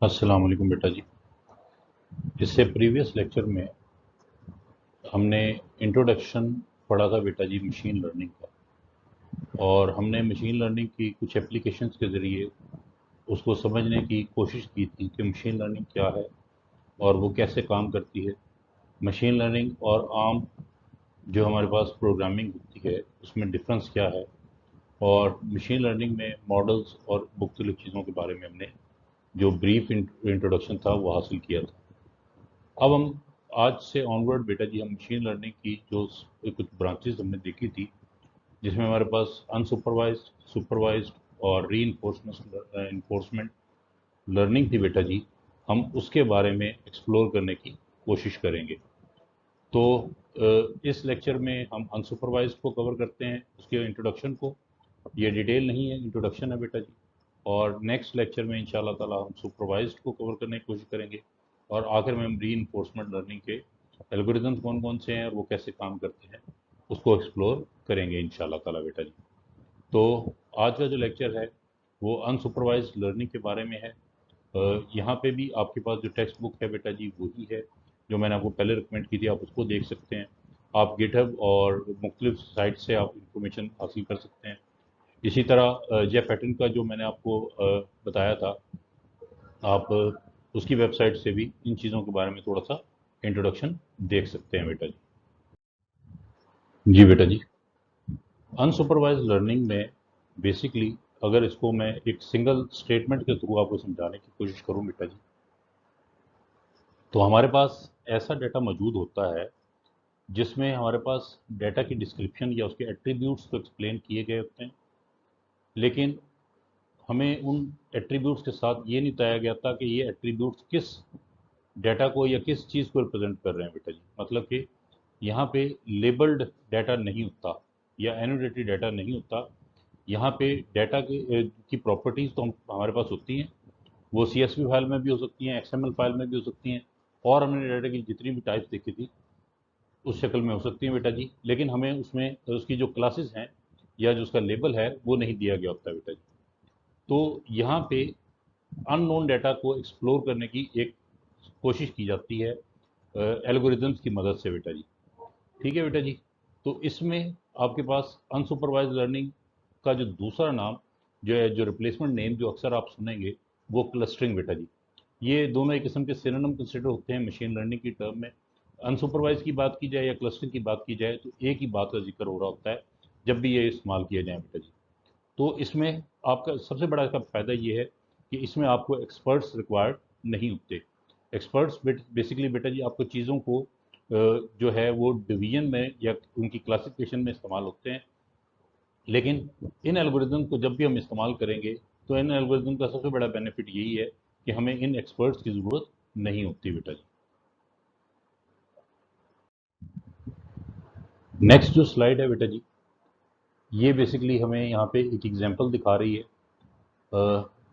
अस्सलाम वालेकुम बेटा जी। इससे प्रीवियस लेक्चर में हमने इंट्रोडक्शन पढ़ा था बेटा जी मशीन लर्निंग का। और हमने मशीन लर्निंग की कुछ एप्लीकेशंस के ज़रिए उसको समझने की कोशिश की थी कि मशीन लर्निंग क्या है और वो कैसे काम करती है। मशीन लर्निंग और आम जो हमारे पास प्रोग्रामिंग होती है उसमें डिफरेंस क्या है, और मशीन लर्निंग में मॉडल्स और मुख्तलिफ चीज़ों के बारे में हमने जो ब्रीफ इंट्रोडक्शन था वो हासिल किया था। अब हम आज से ऑनवर्ड बेटा जी हम मशीन लर्निंग की जो कुछ ब्रांचेस हमने देखी थी, जिसमें हमारे पास अनसुपरवाइज्ड, सुपरवाइज्ड और री इन्फोर्समेंट लर्निंग थी बेटा जी। हम उसके बारे में एक्सप्लोर करने की कोशिश करेंगे। तो इस लेक्चर में हम अनसुपरवाइज्ड को कवर करते हैं, उसके इंट्रोडक्शन को। ये डिटेल नहीं है, इंट्रोडक्शन है बेटा जी। और नेक्स्ट लेक्चर में इंशाल्लाह ताला हम सुपरवाइज्ड को कवर करने की कोशिश करेंगे। और आखिर में हम री इन्फोर्समेंट लर्निंग के एल्गोरिदम्स कौन कौन से हैं और वो कैसे काम करते हैं उसको एक्सप्लोर करेंगे इंशाल्लाह ताला बेटा जी। तो आज का जो लेक्चर है वो अनसुपरवाइज्ड लर्निंग के बारे में है। यहाँ पे भी आपके पास जो टेक्स्ट बुक है बेटा जी वही है जो मैंने आपको पहले रिकमेंड की थी, आप उसको देख सकते हैं। आप गिटहब और मुख्तलिफ साइट से आप इंफॉर्मेशन हासिल कर सकते हैं। इसी तरह जेफ पैटर्न का जो मैंने आपको बताया था, आप उसकी वेबसाइट से भी इन चीज़ों के बारे में थोड़ा सा इंट्रोडक्शन देख सकते हैं बेटा जी बेटा जी। अनसुपरवाइज लर्निंग में बेसिकली अगर इसको मैं एक सिंगल स्टेटमेंट के थ्रू आपको समझाने की कोशिश करूं बेटा जी, तो हमारे पास ऐसा डाटा मौजूद होता है जिसमें हमारे पास डाटा की डिस्क्रिप्शन या उसके एट्रीब्यूट्स तो एक्सप्लेन किए गए होते हैं, लेकिन हमें उन एट्रीब्यूट्स के साथ ये नहीं बताया गया था कि ये एट्रीब्यूट्स किस डाटा को या किस चीज़ को रिप्रेजेंट कर रहे हैं बेटा जी। मतलब कि यहाँ पे लेबल्ड डाटा नहीं होता या एनोटेटेड डाटा नहीं होता। यहाँ पे डाटा की प्रॉपर्टीज़ तो हमारे पास होती हैं, वो CSV फाइल में भी हो सकती हैं, XML फाइल में भी हो सकती हैं, और हमने डाटा की जितनी भी टाइप्स देखी थी उस शक्ल में हो सकती हैं बेटा जी। लेकिन हमें उसमें उसकी जो क्लासेस हैं या जो उसका लेबल है वो नहीं दिया गया होता बेटा जी। तो यहाँ पे अननोन डाटा को एक्सप्लोर करने की एक कोशिश की जाती है एल्गोरिदम्स की मदद से बेटा जी। ठीक है बेटा जी। तो इसमें आपके पास अनसुपरवाइज लर्निंग का जो दूसरा नाम जो है, जो रिप्लेसमेंट नेम जो अक्सर आप सुनेंगे, वो क्लस्टरिंग बेटा जी। ये दोनों एक किस्म के सिनोनिम कंसिडर होते हैं मशीन लर्निंग की टर्म में। अनसुपरवाइज की बात की जाए या क्लस्टरिंग की बात की जाए तो एक ही बात का जिक्र हो रहा होता है जब भी ये इस्तेमाल किया जाए बेटा जी। तो इसमें आपका सबसे बड़ा इसका फ़ायदा ये है कि इसमें आपको एक्सपर्ट्स रिक्वायर्ड नहीं होते। एक्सपर्ट्स बेसिकली बेटा जी आपको चीज़ों को जो है वो डिवीजन में या उनकी क्लासिफिकेशन में इस्तेमाल होते हैं। लेकिन इन एल्गोरिदम को जब भी हम इस्तेमाल करेंगे तो इन एल्गोरिदम का सबसे बड़ा बेनिफिट यही है कि हमें इन एक्सपर्ट्स की ज़रूरत नहीं होती बेटा जी। नेक्स्ट जो स्लाइड है बेटा जी, ये बेसिकली हमें यहाँ पे एक एग्जांपल दिखा रही है।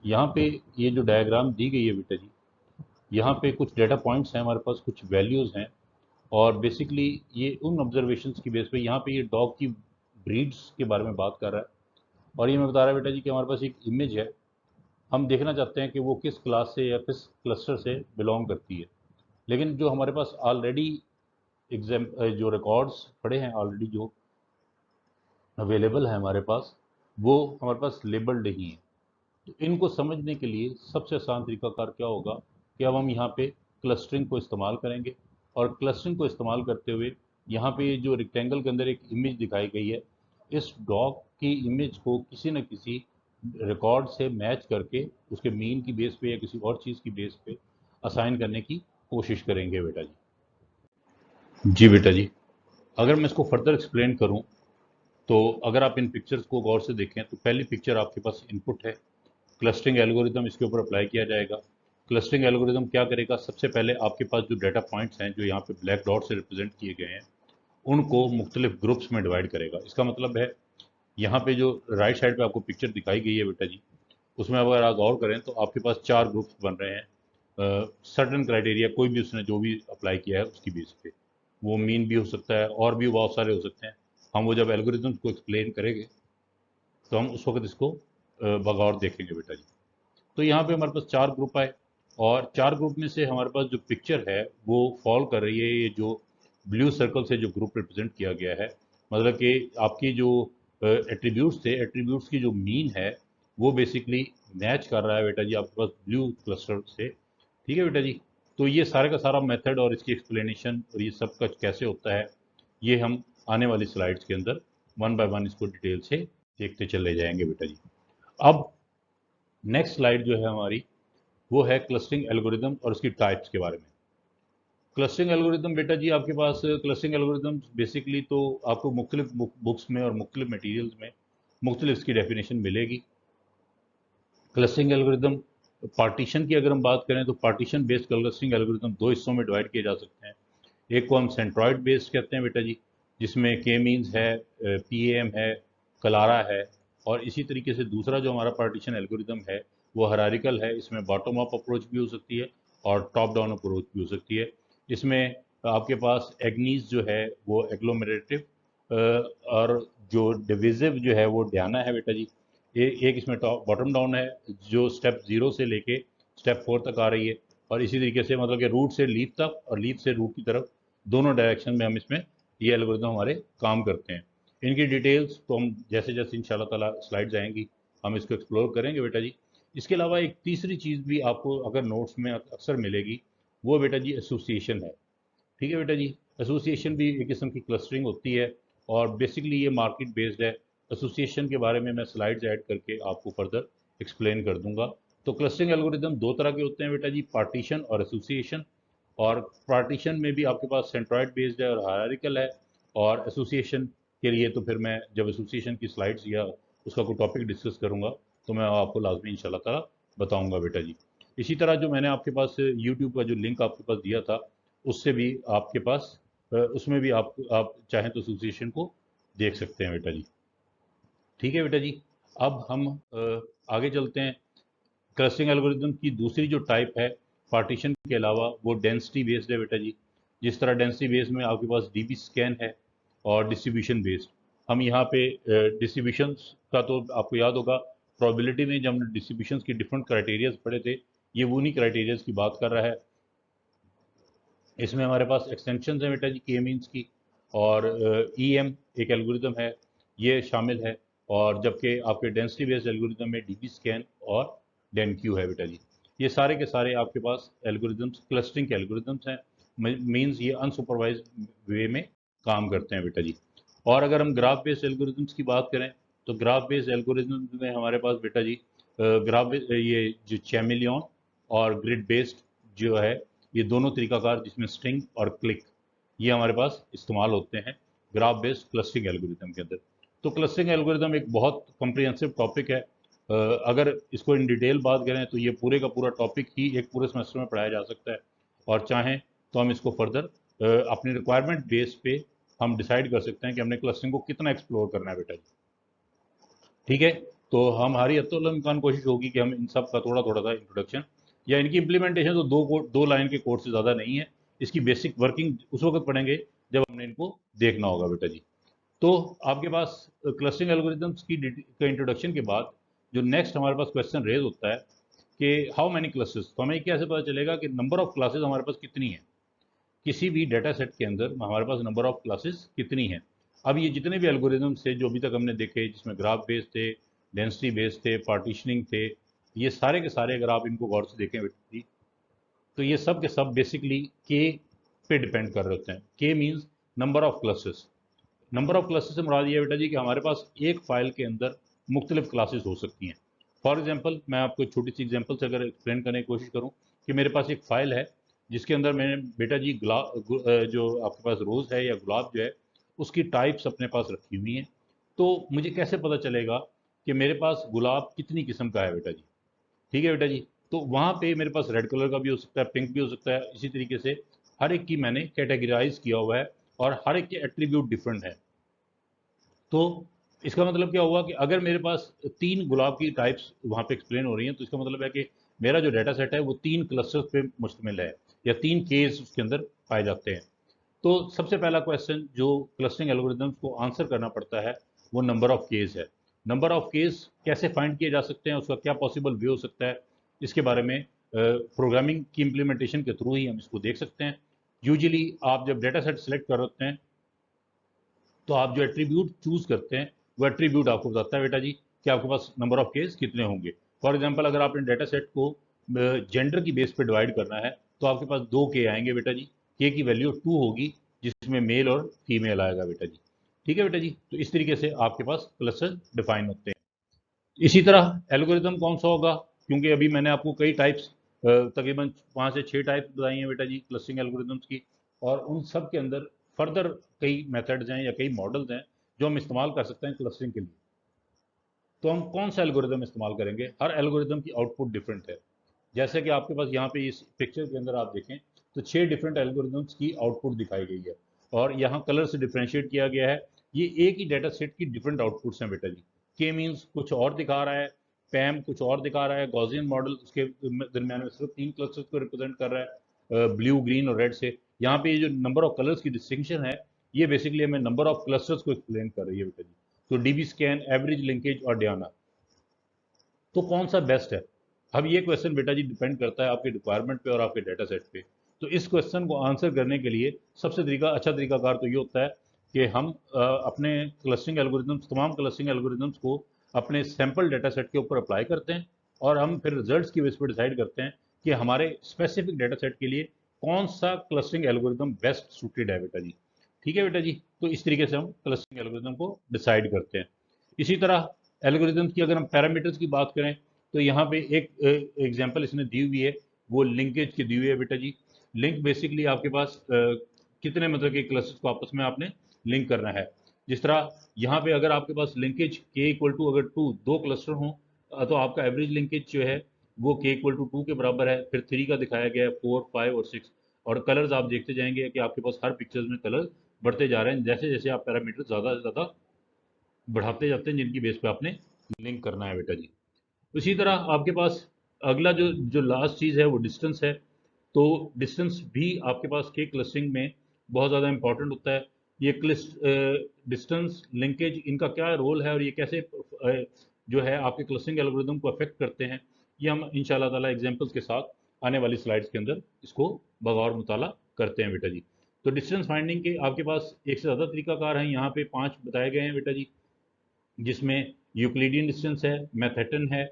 यहाँ पे ये जो डायग्राम दी गई है बेटा जी, यहाँ पे कुछ डेटा पॉइंट्स हैं हमारे पास, कुछ वैल्यूज़ हैं। और बेसिकली ये उन ऑब्जर्वेशंस की बेस पे यहाँ पे ये डॉग की ब्रीड्स के बारे में बात कर रहा है। और ये मैं बता रहा बेटा जी कि हमारे पास एक इमेज है, हम देखना चाहते हैं कि वो किस क्लास से या किस क्लस्टर से बिलोंग करती है। लेकिन जो हमारे पास ऑलरेडी एग्जाम जो रिकॉर्ड्स पड़े हैं ऑलरेडी, जो अवेलेबल है हमारे पास, वो हमारे पास लेबल्ड नहीं है। तो इनको समझने के लिए सबसे आसान तरीकाकार क्या होगा कि अब हम यहाँ पे क्लस्टरिंग को इस्तेमाल करेंगे। और क्लस्टरिंग को इस्तेमाल करते हुए यहाँ पे जो रेक्टेंगल के अंदर एक इमेज दिखाई गई है, इस डॉग की इमेज को किसी न किसी रिकॉर्ड से मैच करके उसके मीन की बेस पे या किसी और चीज़ की बेस पे असाइन करने की कोशिश करेंगे बेटा जी। जी बेटा जी। अगर मैं इसको फर्दर एक्सप्लेन करूँ तो अगर आप इन पिक्चर्स को गौर से देखें तो पहली पिक्चर आपके पास इनपुट है, क्लस्टरिंग एल्गोरिदम इसके ऊपर अप्लाई किया जाएगा। क्लस्टरिंग एल्गोरिदम क्या करेगा, सबसे पहले आपके पास जो डाटा पॉइंट्स हैं जो यहाँ पे ब्लैक डॉट से रिप्रेजेंट किए गए हैं, उनको मुख्तलिफ ग्रुप्स में डिवाइड करेगा। इसका मतलब है यहाँ पे जो राइट साइड पे आपको पिक्चर दिखाई गई है बेटा जी, उसमें अगर आप गौर करें तो आपके पास 4 ग्रुप्स बन रहे हैं। सर्टन क्राइटेरिया कोई भी उसने जो भी अप्लाई किया है उसकी बेस पे, वो मीन भी हो सकता है और भी बहुत सारे हो सकते हैं। हम वो जब एल्गोरिदम को एक्सप्लेन करेंगे तो हम उस वक्त इसको बगौर देखेंगे बेटा जी। तो यहाँ पे हमारे पास 4 ग्रुप आए। और 4 ग्रुप में से हमारे पास जो पिक्चर है वो फॉल कर रही है, ये जो ब्लू सर्कल से जो ग्रुप रिप्रेजेंट किया गया है, मतलब कि आपकी जो एट्रीब्यूट्स थे, एट्रीब्यूट्स की जो मीन है वो बेसिकली मैच कर रहा है बेटा जी आपके पास ब्लू क्लस्टर से। ठीक है बेटा जी। तो ये सारे का सारा मेथड और इसकी एक्सप्लेनेशन और ये सब का कैसे होता है, ये हम आने वाली स्लाइड्स के अंदर वन बाय वन इसको डिटेल से देखते चले जाएंगे बेटा जी। अब नेक्स्ट स्लाइड जो है हमारी, वो है क्लस्टरिंग एल्गोरिदम और उसकी टाइप्स के बारे में। क्लस्टरिंग एल्गोरिदम बेटा जी आपके पास क्लस्टरिंग एल्गोरिदम बेसिकली तो आपको मुख्तलिफ बुक्स में और मुख्तलिफ मटीरियल्स में मुख्तलिफ इसकी डेफिनेशन मिलेगी। क्लस्टरिंग एल्गोरिदम पार्टीशन की अगर हम बात करें तो पार्टीशन बेस्ड क्लस्टरिंग एल्गोरिदम दो हिस्सों में डिवाइड किए जा सकते हैं। एक को हम सेंट्रॉइड बेस्ड कहते हैं बेटा जी, जिसमें के मीन्स है, पीएएम है, कलारा है। और इसी तरीके से दूसरा जो हमारा पार्टीशन एल्गोरिदम है वो हायरार्किकल है, इसमें बॉटम अप अप्रोच भी हो सकती है और टॉप डाउन अप्रोच भी हो सकती है। इसमें आपके पास एग्नीज जो है वो एग्लोमेरेटिव और जो डिविजिव जो है वो ड्याना है बेटा जी। एक इसमें टॉप बॉटम डाउन है जो स्टेप 0 से लेके स्टेप 4 तक आ रही है। और इसी तरीके से मतलब कि रूट से लीफ तक और लीफ से रूट की तरफ दोनों डायरेक्शन में हम इसमें ये एल्गोरिदम हमारे काम करते हैं। इनकी डिटेल्स तो हम जैसे जैसे इंशाल्लाह ताला स्लाइड्स आएंगी हम इसको एक्सप्लोर करेंगे बेटा जी। इसके अलावा एक तीसरी चीज़ भी आपको अगर नोट्स में अक्सर मिलेगी, वो बेटा जी एसोसिएशन है। ठीक है बेटा जी। एसोसिएशन भी एक किस्म की क्लस्टरिंग होती है और बेसिकली ये मार्केट बेस्ड है। एसोसिएशन के बारे में मैं स्लाइड्स ऐड करके आपको फर्दर एक्सप्लेन कर दूंगा। तो क्लस्टरिंग एल्गोरिदम दो तरह के होते हैं बेटा जी, पार्टीशन और एसोसिएशन। और पार्टीशन में भी आपके पास सेंट्रॉइड बेस्ड है और हायरार्किकल है। और एसोसिएशन के लिए तो फिर मैं जब एसोसिएशन की स्लाइड्स या उसका कोई टॉपिक डिस्कस करूंगा तो मैं आपको लाजमी इंशाल्लाह ताला बताऊंगा बेटा जी। इसी तरह जो मैंने आपके पास यूट्यूब का जो लिंक आपके पास दिया था उससे भी आपके पास उसमें भी आप चाहें तो एसोसिएशन को देख सकते हैं बेटा जी। ठीक है बेटा जी। अब हम आगे चलते हैं। क्लस्टरिंग एल्गोरिदम की दूसरी जो टाइप है पार्टीशन के अलावा वो डेंसिटी बेस्ड है बेटा जी। जिस तरह डेंसिटी बेस्ड में आपके पास डीबी स्कैन है और डिस्ट्रीब्यूशन बेस्ड। हम यहाँ पे डिस्ट्रीब्यूशन का तो आपको याद होगा, प्रोबेबिलिटी में जब हमने डिस्ट्रीब्यूशन की डिफरेंट क्राइटेरियाज पढ़े थे, ये वो उन्हीं क्राइटेरियाज की बात कर रहा है। इसमें हमारे पास एक्सटेंशन है बेटा जी के मीन्स की, और ईएम एक एल्गोरिदम है ये शामिल है। और जबकि आपके डेंसिटी बेस्ड एल्गोरिदम में डीबी स्कैन और डेनक्यू है बेटा जी। ये सारे के सारे आपके पास एल्गोरिदम्स क्लस्टरिंग के एल्गोरिदम्स हैं। मीन्स ये अनसुपरवाइज वे में काम करते हैं बेटा जी। और अगर हम ग्राफ बेस्ड एल्गोरिदम्स की बात करें तो ग्राफ बेस्ड एल्गोरिदम्स में हमारे पास बेटा जी ग्राफ ये जो चैमिलियन और ग्रिड बेस्ड जो है, ये दोनों तरीकाकार जिसमें स्ट्रिंग और क्लिक ये हमारे पास इस्तेमाल होते हैं ग्राफ बेस्ड क्लस्टरिंग एल्गोरिदम के अंदर। तो क्लस्टरिंग एल्गोरिदम एक बहुत कॉम्प्रिहेंसिव टॉपिक है। अगर इसको इन डिटेल बात करें तो ये पूरे का पूरा टॉपिक ही एक पूरे सेमेस्टर में पढ़ाया जा सकता है। और चाहें तो हम इसको फर्दर अपनी रिक्वायरमेंट बेस पे हम डिसाइड कर सकते हैं कि हमने क्लस्टरिंग को कितना एक्सप्लोर करना है बेटा जी। ठीक है। तो हमारी अतुलमकान कोशिश होगी कि हम इन सब का थोड़ा थोड़ा सा इंट्रोडक्शन या इनकी इम्प्लीमेंटेशन तो दो लाइन के कोर्स से ज़्यादा नहीं है। इसकी बेसिक वर्किंग उस वक्त पढ़ेंगे जब हमने इनको देखना होगा बेटा जी। तो आपके पास क्लस्टरिंग एल्गोरिदम्स की का इंट्रोडक्शन के बाद जो नेक्स्ट हमारे पास क्वेश्चन रेज होता है कि हाउ मैनी क्लासेस, तो हमें कैसे पता चलेगा कि नंबर ऑफ क्लासेस हमारे पास कितनी है। किसी भी डेटा सेट के अंदर हमारे पास नंबर ऑफ क्लासेस कितनी है। अब ये जितने भी एल्गोरिदम्स थे जो अभी तक हमने देखे, जिसमें ग्राफ बेस्ड थे, डेंसिटी बेस्ड थे, पार्टीशनिंग थे, ये सारे के सारे अगर आप इनको गौर से देखें बेटा, तो ये सब के सब बेसिकली के पे डिपेंड कर रहे होते हैं। के means number of classes. Number of classes से मुराद ये बेटा जी कि हमारे पास एक फाइल के अंदर मुख्तलिफ क्लासेस हो सकती हैं। फॉर एग्जाम्पल मैं आपको एक छोटी सी एग्जाम्पल से अगर एक्सप्लेन करने की कोशिश करूँ कि मेरे पास एक फ़ाइल है जिसके अंदर मैंने बेटा जी जो आपके पास रोज़ है या गुलाब जो है उसकी टाइप्स अपने पास रखी हुई हैं। तो मुझे कैसे पता चलेगा कि मेरे पास गुलाब कितनी किस्म का है बेटा जी। ठीक है बेटा जी। तो वहाँ पे मेरे पास रेड कलर का भी हो सकता है, पिंक भी हो सकता है। इसी तरीके से हर एक की मैंने कैटेगराइज किया हुआ है और हर एक के एट्रीब्यूट डिफरेंट है। तो इसका मतलब क्या हुआ कि अगर मेरे पास 3 गुलाब की टाइप्स वहाँ पे एक्सप्लेन हो रही हैं तो इसका मतलब है कि मेरा जो डाटा सेट है वो 3 क्लस्टर्स पे मुश्तमिल है या 3 केस उसके अंदर पाए जाते हैं। तो सबसे पहला क्वेश्चन जो क्लस्टरिंग एल्गोरिदम्स को आंसर करना पड़ता है वो नंबर ऑफ केस है। नंबर ऑफ केस कैसे फाइंड किए जा सकते हैं, उसका क्या पॉसिबल वे हो सकता है, इसके बारे में प्रोग्रामिंग की इम्प्लीमेंटेशन के थ्रू ही हम इसको देख सकते हैं। यूजुअली आप जब डेटा सेट सेलेक्ट कर होते हैं तो आप जो एट्रीब्यूट चूज करते हैं वो एट्रीब्यूट आपको बताता है बेटा जी कि आपके पास नंबर ऑफ केस कितने होंगे। फॉर एग्जांपल अगर आपने डेटा सेट को जेंडर की बेस पे डिवाइड करना है तो आपके पास 2 के आएंगे बेटा जी। के की वैल्यू 2 होगी जिसमें मेल और फीमेल आएगा बेटा जी। ठीक है बेटा जी, तो इस तरीके से आपके पास क्लस्टर डिफाइन होते हैं। इसी तरह एल्गोरिदम कौन सा होगा, क्योंकि अभी मैंने आपको कई टाइप्स तकरीबन 5 से 6 टाइप्स बताई हैं बेटा जी क्लस्टरिंग एल्गोरिदम्स की, और उन सब के अंदर फर्दर कई मेथड्स हैं या कई मॉडल्स हैं जो हम इस्तेमाल कर सकते हैं क्लस्टरिंग के लिए। तो हम कौन सा एल्गोरिदम इस्तेमाल करेंगे, हर एल्गोरिदम की आउटपुट डिफरेंट है। जैसे कि आपके पास यहाँ पे इस पिक्चर के अंदर आप देखें तो 6 डिफरेंट एल्गोरिदम्स की आउटपुट दिखाई गई है और यहाँ कलर से डिफ्रेंशिएट किया गया है। ये एक ही डेटा सेट की डिफरेंट आउटपुट्स हैं बेटा जी। के मीन्स कुछ और दिखा रहा है, पैम कुछ और दिखा रहा है, गॉसियन मॉडल उसके दरमियान में सिर्फ 3 क्लस्टर्स को रिप्रेजेंट कर रहा है, ब्लू ग्रीन और रेड से। यहाँ पे ये जो नंबर ऑफ कलर्स की डिस्टिंक्शन है ये बेसिकली हमें नंबर ऑफ क्लस्टर्स को एक्सप्लेन कर रही है बेटा जी। तो डीबी स्कैन, एवरेज लिंकेज और डियाना, तो कौन सा बेस्ट है। अब ये क्वेश्चन बेटा जी डिपेंड करता है आपके रिक्वायरमेंट पे और आपके डाटा सेट पे। तो इस क्वेश्चन को आंसर करने के लिए सबसे अच्छा तरीकाकार तो ये होता है कि हम अपने क्लस्टरिंग एल्गोरिदम्स, तमाम क्लस्टरिंग एल्गोरिदम्स को अपने सैम्पल डाटा सेट के ऊपर अप्लाई करते हैं और हम फिर रिजल्ट्स की बेस पर डिसाइड करते हैं कि हमारे स्पेसिफिक डाटा सेट के लिए कौन सा क्लस्टरिंग एल्गोरिदम बेस्ट सूटेड है बेटा जी। ठीक है बेटा जी, तो इस तरीके से हम क्लस्टरिंग एल्गोरिदम को डिसाइड करते हैं। इसी तरह एल्गोरिदम्स की अगर हम पैरामीटर्स की बात करें तो यहाँ पे एक एग्जांपल इसने दी हुई है, वो लिंकेज की दी हुई है बेटा जी। लिंक बेसिकली आपके पास कितने मतलब के क्लस्टर्स को आपस में आपने लिंक करना है। जिस तरह यहाँ पे अगर आपके पास लिंकेज के इक्वल टू अगर 2 क्लस्टर हों तो आपका एवरेज लिंकेज जो है वो के इक्वल टू 2 के बराबर है। फिर 3 का दिखाया गया है, 4, 5 और 6। और कलर्स आप देखते जाएंगे कि आपके पास हर पिक्चर्स में कलर बढ़ते जा रहे हैं जैसे जैसे आप पैरामीटर ज़्यादा से ज़्यादा बढ़ाते जाते हैं जिनकी बेस पे आपने लिंक करना है बेटा जी। इसी तरह आपके पास अगला जो जो लास्ट चीज़ है वो डिस्टेंस है। तो डिस्टेंस भी आपके पास के क्लस्टरिंग में बहुत ज़्यादा इंपॉर्टेंट होता है। ये डिस्टेंस, लिंकेज, इनका क्या रोल है और ये कैसे जो है आपके क्लस्टरिंग एल्गोरिदम को अफेक्ट करते हैं, ये हम इंशाल्लाह ताला एग्जांपल्स के साथ आने वाली स्लाइड्स के अंदर इसको बगौर मुताला करते हैं बेटा जी। तो डिस्टेंस फाइंडिंग के आपके पास एक से ज़्यादा तरीकाकार हैं, यहाँ पे 5 बताए गए हैं बेटा जी, जिसमें यूक्लिडियन डिस्टेंस है, मैथेटन है,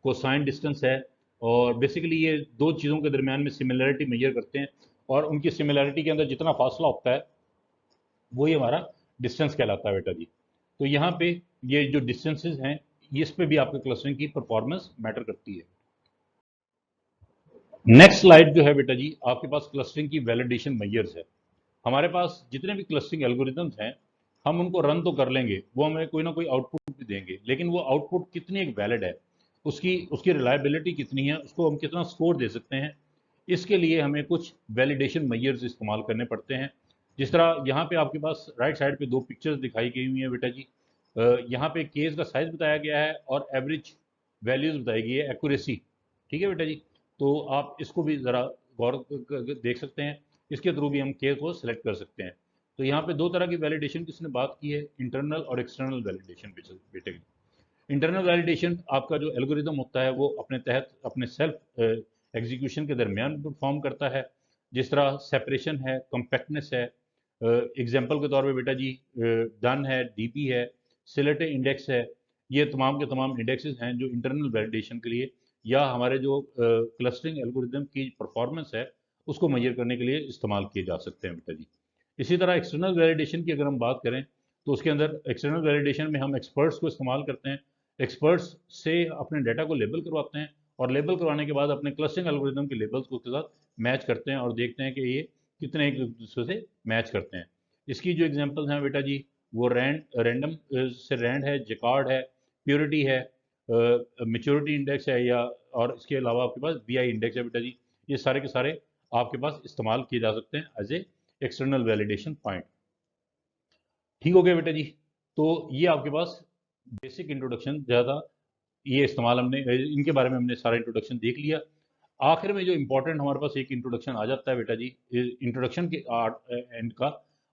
कोसाइन डिस्टेंस है। और बेसिकली ये दो चीज़ों के दरमियान में सिमिलरिटी मेजर करते हैं और उनकी सिमिलरिटी के अंदर जितना फासला होता है वही हमारा डिस्टेंस कहलाता है बेटा जी। तो यहाँ पे ये जो डिस्टेंसेस हैं इस पे भी आपके क्लस्टरिंग की परफॉर्मेंस मैटर करती है। नेक्स्ट स्लाइड जो है बेटा जी आपके पास क्लस्टरिंग की वैलिडेशन मेजर्स है। हमारे पास जितने भी क्लस्टरिंग एल्गोरिदम्स हैं हम उनको रन तो कर लेंगे, वो हमें कोई ना कोई आउटपुट भी देंगे, लेकिन वो आउटपुट कितनी एक वैलिड है, उसकी उसकी रिलायबिलिटी कितनी है, उसको हम कितना स्कोर दे सकते हैं, इसके लिए हमें कुछ वैलिडेशन मेजर्स इस्तेमाल करने पड़ते हैं। जिस तरह यहाँ पे आपके पास राइट साइड पे 2 पिक्चर्स दिखाई गई हुई हैं बेटा जी। यहाँ पे केस का साइज बताया गया है और एवरेज वैल्यूज बताई गई है, एक्यूरेसी। ठीक है बेटा जी, तो आप इसको भी ज़रा गौर देख सकते हैं, इसके थ्रू भी हम केस को सिलेक्ट कर सकते हैं। तो यहाँ पे 2 तरह की वैलिडेशन की इसने बात की है, इंटरनल और एक्सटर्नल वैलिडेशन बेटे। इंटरनल वैलिडेशन आपका जो एल्गोरिदम होता है वो अपने तहत अपने सेल्फ एग्जीक्यूशन के दरमियान परफॉर्म करता है। जिस तरह सेपरेशन है, कम्पैक्टनेस है, एग्जांपल के तौर पे बेटा जी डन है, डीपी है, सिलेटे इंडेक्स है। ये तमाम के तमाम इंडेक्सेस हैं जो इंटरनल वैलिडेशन के लिए या हमारे जो क्लस्टरिंग एल्गोरिदम की परफॉर्मेंस है उसको मेजर करने के लिए इस्तेमाल किए जा सकते हैं बेटा जी। इसी तरह एक्सटर्नल वैलिडेशन की अगर हम बात करें तो उसके अंदर एक्सटर्नल वैलिडेशन में हम एक्सपर्ट्स को इस्तेमाल करते हैं। एक्सपर्ट्स से अपने डाटा को लेबल करवाते हैं और लेबल करवाने के बाद अपने क्लस्टरिंग एल्गोरिदम के लेबल्स को उसके साथ मैच करते हैं और देखते हैं कि ये कितने एक दूसरे से मैच करते हैं। इसकी जो एग्जांपल्स हैं बेटा जी वो रैंडम से रैंड है, जैकार्ड है, प्योरिटी है, मेच्योरिटी इंडेक्स है, या और इसके अलावा आपके पास बीआई इंडेक्स है बेटा जी। ये सारे के सारे आपके पास इस्तेमाल किए जा सकते हैं as a external validation point. ठीक हो गया बेटा जी, तो ये आपके पास बेसिक इंट्रोडक्शन ज़्यादा, ये इस्तेमाल हमने इनके बारे में हमने सारा इंट्रोडक्शन देख लिया। आखिर में जो इम्पोर्टेंट हमारे पास एक इंट्रोडक्शन आ जाता है बेटा जी इंट्रोडक्शन के एंड का,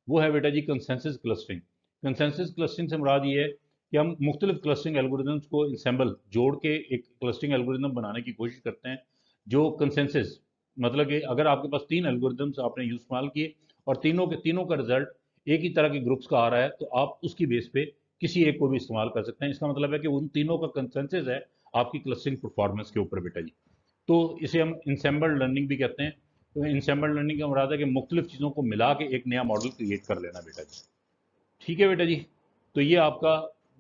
वो है बेटा जी कंसेंसस क्लस्टरिंग। कंसेंसस क्लस्टरिंग से मुराद ये है कि हम मुख्तलिफ क्लस्टरिंग एल्गोरिदम्स को इंसेंबल जोड़ के एक क्लस्टरिंग एल्गोरिदम बनाने की कोशिश करते हैं जो कंसेंसस, मतलब कि अगर आपके पास 3 एल्गोरिदम्स आपने इस्तेमाल किए और तीनों का रिजल्ट एक ही तरह के ग्रुप्स का आ रहा है, तो आप उसकी बेस पे किसी एक को भी इस्तेमाल कर सकते हैं। इसका मतलब है कि उन तीनों का कंसेंसस है आपकी क्लस्टरिंग परफॉर्मेंस के ऊपर बेटा जी। तो इसे हम इंसेम्बल्ड लर्निंग भी कहते हैं। तो इंसेम्बल्ड लर्निंग का मुराद है कि मुख्तलिफ चीज़ों को मिला के एक नया मॉडल क्रिएट कर लेना बेटा जी। ठीक है बेटा जी। तो ये आपका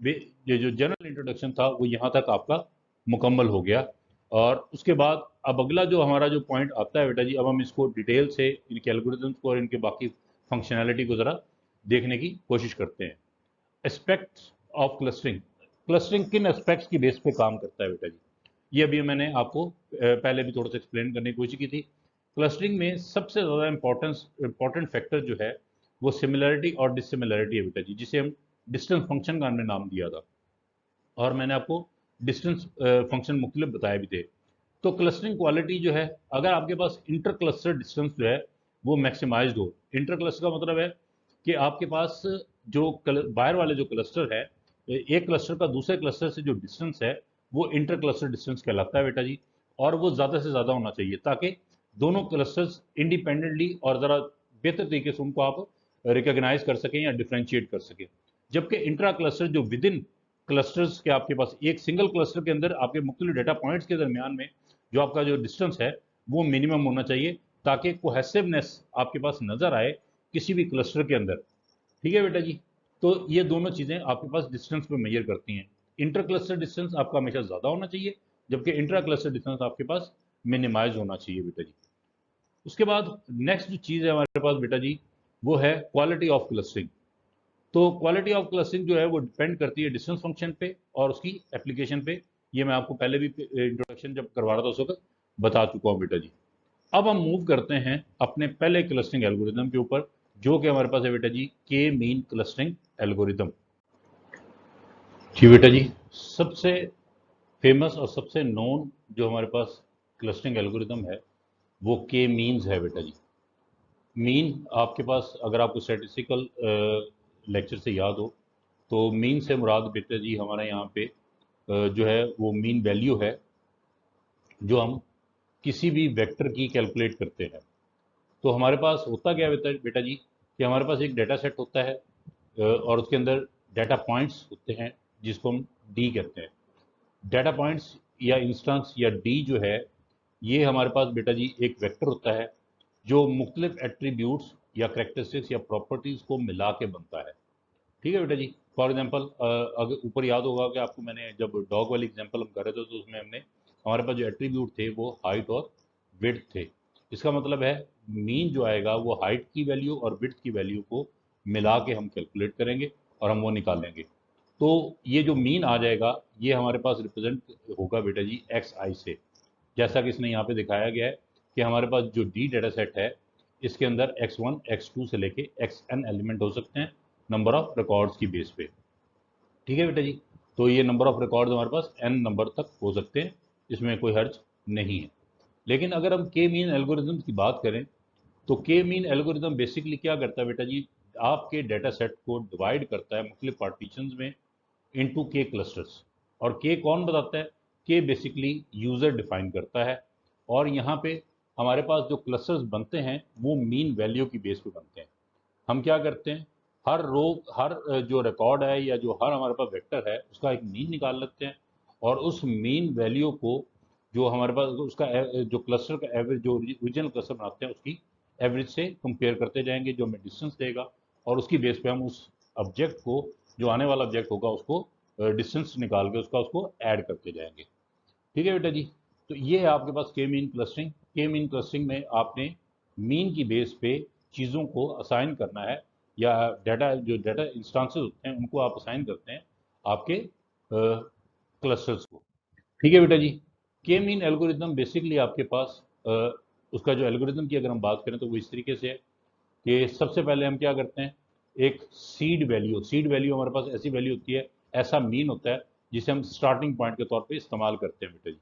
ये जो जनरल इंट्रोडक्शन था वो यहाँ तक आपका मुकम्मल हो गया। और उसके बाद अब अगला जो हमारा जो पॉइंट आता है बेटा जी, अब हम इसको डिटेल से इनके एल्गोरिथम्स को और इनके बाकी फंक्शनैलिटी को ज़रा देखने की कोशिश करते हैं। Aspects of clustering. क्लस्टरिंग किन एस्पेक्ट्स की बेस पे काम करता है बेटा जी, ये अभी मैंने आपको पहले भी थोड़ा सा एक्सप्लेन करने की कोशिश की थी। क्लस्टरिंग में सबसे ज़्यादा इंपॉर्टेंट फैक्टर जो है वो सिमिलरिटी और डिसिमिलरिटी है बेटा जी, जिसे हम डिस्टेंस फंक्शन का हमने नाम दिया था, और मैंने आपको डिस्टेंस फंक्शन मुख्तलिफ बताए भी थे। तो क्लस्टरिंग क्वालिटी जो है, अगर आपके पास इंटर क्लस्टर डिस्टेंस जो है वो मैक्सिमाइज्ड हो। इंटर क्लस्टर का मतलब है कि आपके पास जो बाहर वाले जो क्लस्टर है, एक क्लस्टर का दूसरे क्लस्टर से जो डिस्टेंस है वो इंटर क्लस्टर डिस्टेंस कहलाता है बेटा जी। और वो ज़्यादा से ज़्यादा होना चाहिए ताकि दोनों क्लस्टर्स इंडिपेंडेंटली और ज़रा बेहतर तरीके से उनको आप रिकॉग्नाइज कर सकें या डिफ्रेंशिएट कर सकें। जबकि इंट्रा क्लस्टर जो विद इन क्लस्टर्स के आपके पास एक सिंगल क्लस्टर के अंदर आपके मुख्तलिफ डेटा पॉइंट्स के दरमियान में जो आपका जो डिस्टेंस है वो मिनिमम होना चाहिए, ताकि कोहेसिवनेस आपके पास नजर आए किसी भी क्लस्टर के अंदर। ठीक है बेटा जी। तो ये दोनों चीजें आपके पास डिस्टेंस पे मेजर करती हैं। इंटर क्लस्टर डिस्टेंस आपका हमेशा ज्यादा होना चाहिए, जबकि इंट्रा क्लस्टर डिस्टेंस आपके पास मिनिमाइज होना चाहिए बेटा जी। उसके बाद नेक्स्ट जो चीज है हमारे पास बेटा जी, वो है क्वालिटी ऑफ क्लस्टरिंग। तो क्वालिटी ऑफ क्लस्टरिंग जो है वो डिपेंड करती है डिस्टेंस फंक्शन पे और उसकी एप्लीकेशन पे। ये मैं आपको पहले भी इंट्रोडक्शन जब करवा रहा था उस वक्त बता चुका हूँ बेटा जी। अब हम मूव करते हैं अपने पहले क्लस्टरिंग एल्गोरिदम के ऊपर, जो कि हमारे पास है बेटा जी के मीन क्लस्टरिंग एल्गोरिदम। जी बेटा जी, सबसे फेमस और सबसे नोन जो हमारे पास क्लस्टरिंग एल्गोरिदम है वो के मीन्स है बेटा जी। मीन आपके पास अगर आपको स्टैटिस्टिकल लेक्चर से याद हो, तो मीन से मुराद बेटा जी हमारे यहाँ पे जो है वो मीन वैल्यू है जो हम किसी भी वेक्टर की कैलकुलेट करते हैं। तो हमारे पास होता क्या बेटा बेटा जी कि हमारे पास एक डाटा सेट होता है और उसके अंदर डाटा पॉइंट्स होते हैं जिसको हम डी कहते हैं। डाटा पॉइंट्स या इंस्टेंस या डी जो है, ये हमारे पास बेटा जी एक वेक्टर होता है जो मुख्तलिफ एट्रीब्यूट्स या करेक्टरिस्टिक्स या प्रॉपर्टीज़ को मिला के बनता है। ठीक है बेटा जी। फॉर एग्जांपल, अगर ऊपर याद होगा कि आपको मैंने जब डॉग वाली एग्जांपल हम कर रहे थे तो उसमें हमने हमारे पास जो एट्रीब्यूट थे वो हाइट और विड्थ थे। इसका मतलब है मीन जो आएगा वो हाइट की वैल्यू और विड्थ की वैल्यू को मिला के हम कैलकुलेट करेंगे और हम वो निकालेंगे। तो ये जो मीन आ जाएगा ये हमारे पास रिप्रेजेंट होगा बेटा जी एक्स आई से, जैसा कि इसने यहाँ पे दिखाया गया है कि हमारे पास जो डी डाटा सेट है इसके अंदर x1 x2 से लेके xn एलिमेंट हो सकते हैं नंबर ऑफ रिकॉर्ड्स की बेस पे। ठीक है बेटा जी। तो ये नंबर ऑफ रिकॉर्ड्स हमारे पास n नंबर तक हो सकते हैं, इसमें कोई हर्ज नहीं है। लेकिन अगर हम के मीन एल्गोरिथम की बात करें तो के मीन एल्गोरिथम बेसिकली क्या करता है बेटा जी, आपके डाटा सेट को डिवाइड करता है मुख्तलिफ पार्टीशंस में इनटू के क्लस्टर्स। और के कौन बताता है? के बेसिकली यूज़र डिफाइन करता है। और यहाँ पे हमारे पास जो क्लस्टर्स बनते हैं वो मीन वैल्यू की बेस पे बनते हैं। हम क्या करते हैं, हर रो हर जो रिकॉर्ड है या जो हर हमारे पास वेक्टर है उसका एक मीन निकाल लेते हैं, और उस मीन वैल्यू को जो हमारे पास उसका जो क्लस्टर का एवरेज जो ओरिजिनल क्लस्टर बनाते हैं उसकी एवरेज से कंपेयर करते जाएंगे जो हमें डिस्टेंस देगा, और उसकी बेस पे हम उस ऑब्जेक्ट को, जो आने वाला ऑब्जेक्ट होगा उसको डिस्टेंस निकाल के उसको ऐड करते जाएंगे। ठीक है बेटा जी। तो ये है आपके पास के मीन क्लस्टरिंग। के मीन क्लस्टरिंग में आपने मीन की बेस पे चीज़ों को असाइन करना है, या डाटा इंस्टांसेस होते हैं उनको आप असाइन करते हैं आपके क्लस्टर्स को। ठीक है बेटा जी। के मीन एल्गोरिदम बेसिकली आपके पास उसका जो एल्गोरिदम की अगर हम बात करें तो वो इस तरीके से है कि सबसे पहले हम क्या करते हैं, एक सीड वैल्यू हमारे पास ऐसी वैल्यू होती है, ऐसा मीन होता है जिसे हम स्टार्टिंग पॉइंट के तौर पे इस्तेमाल करते हैं बेटा जी।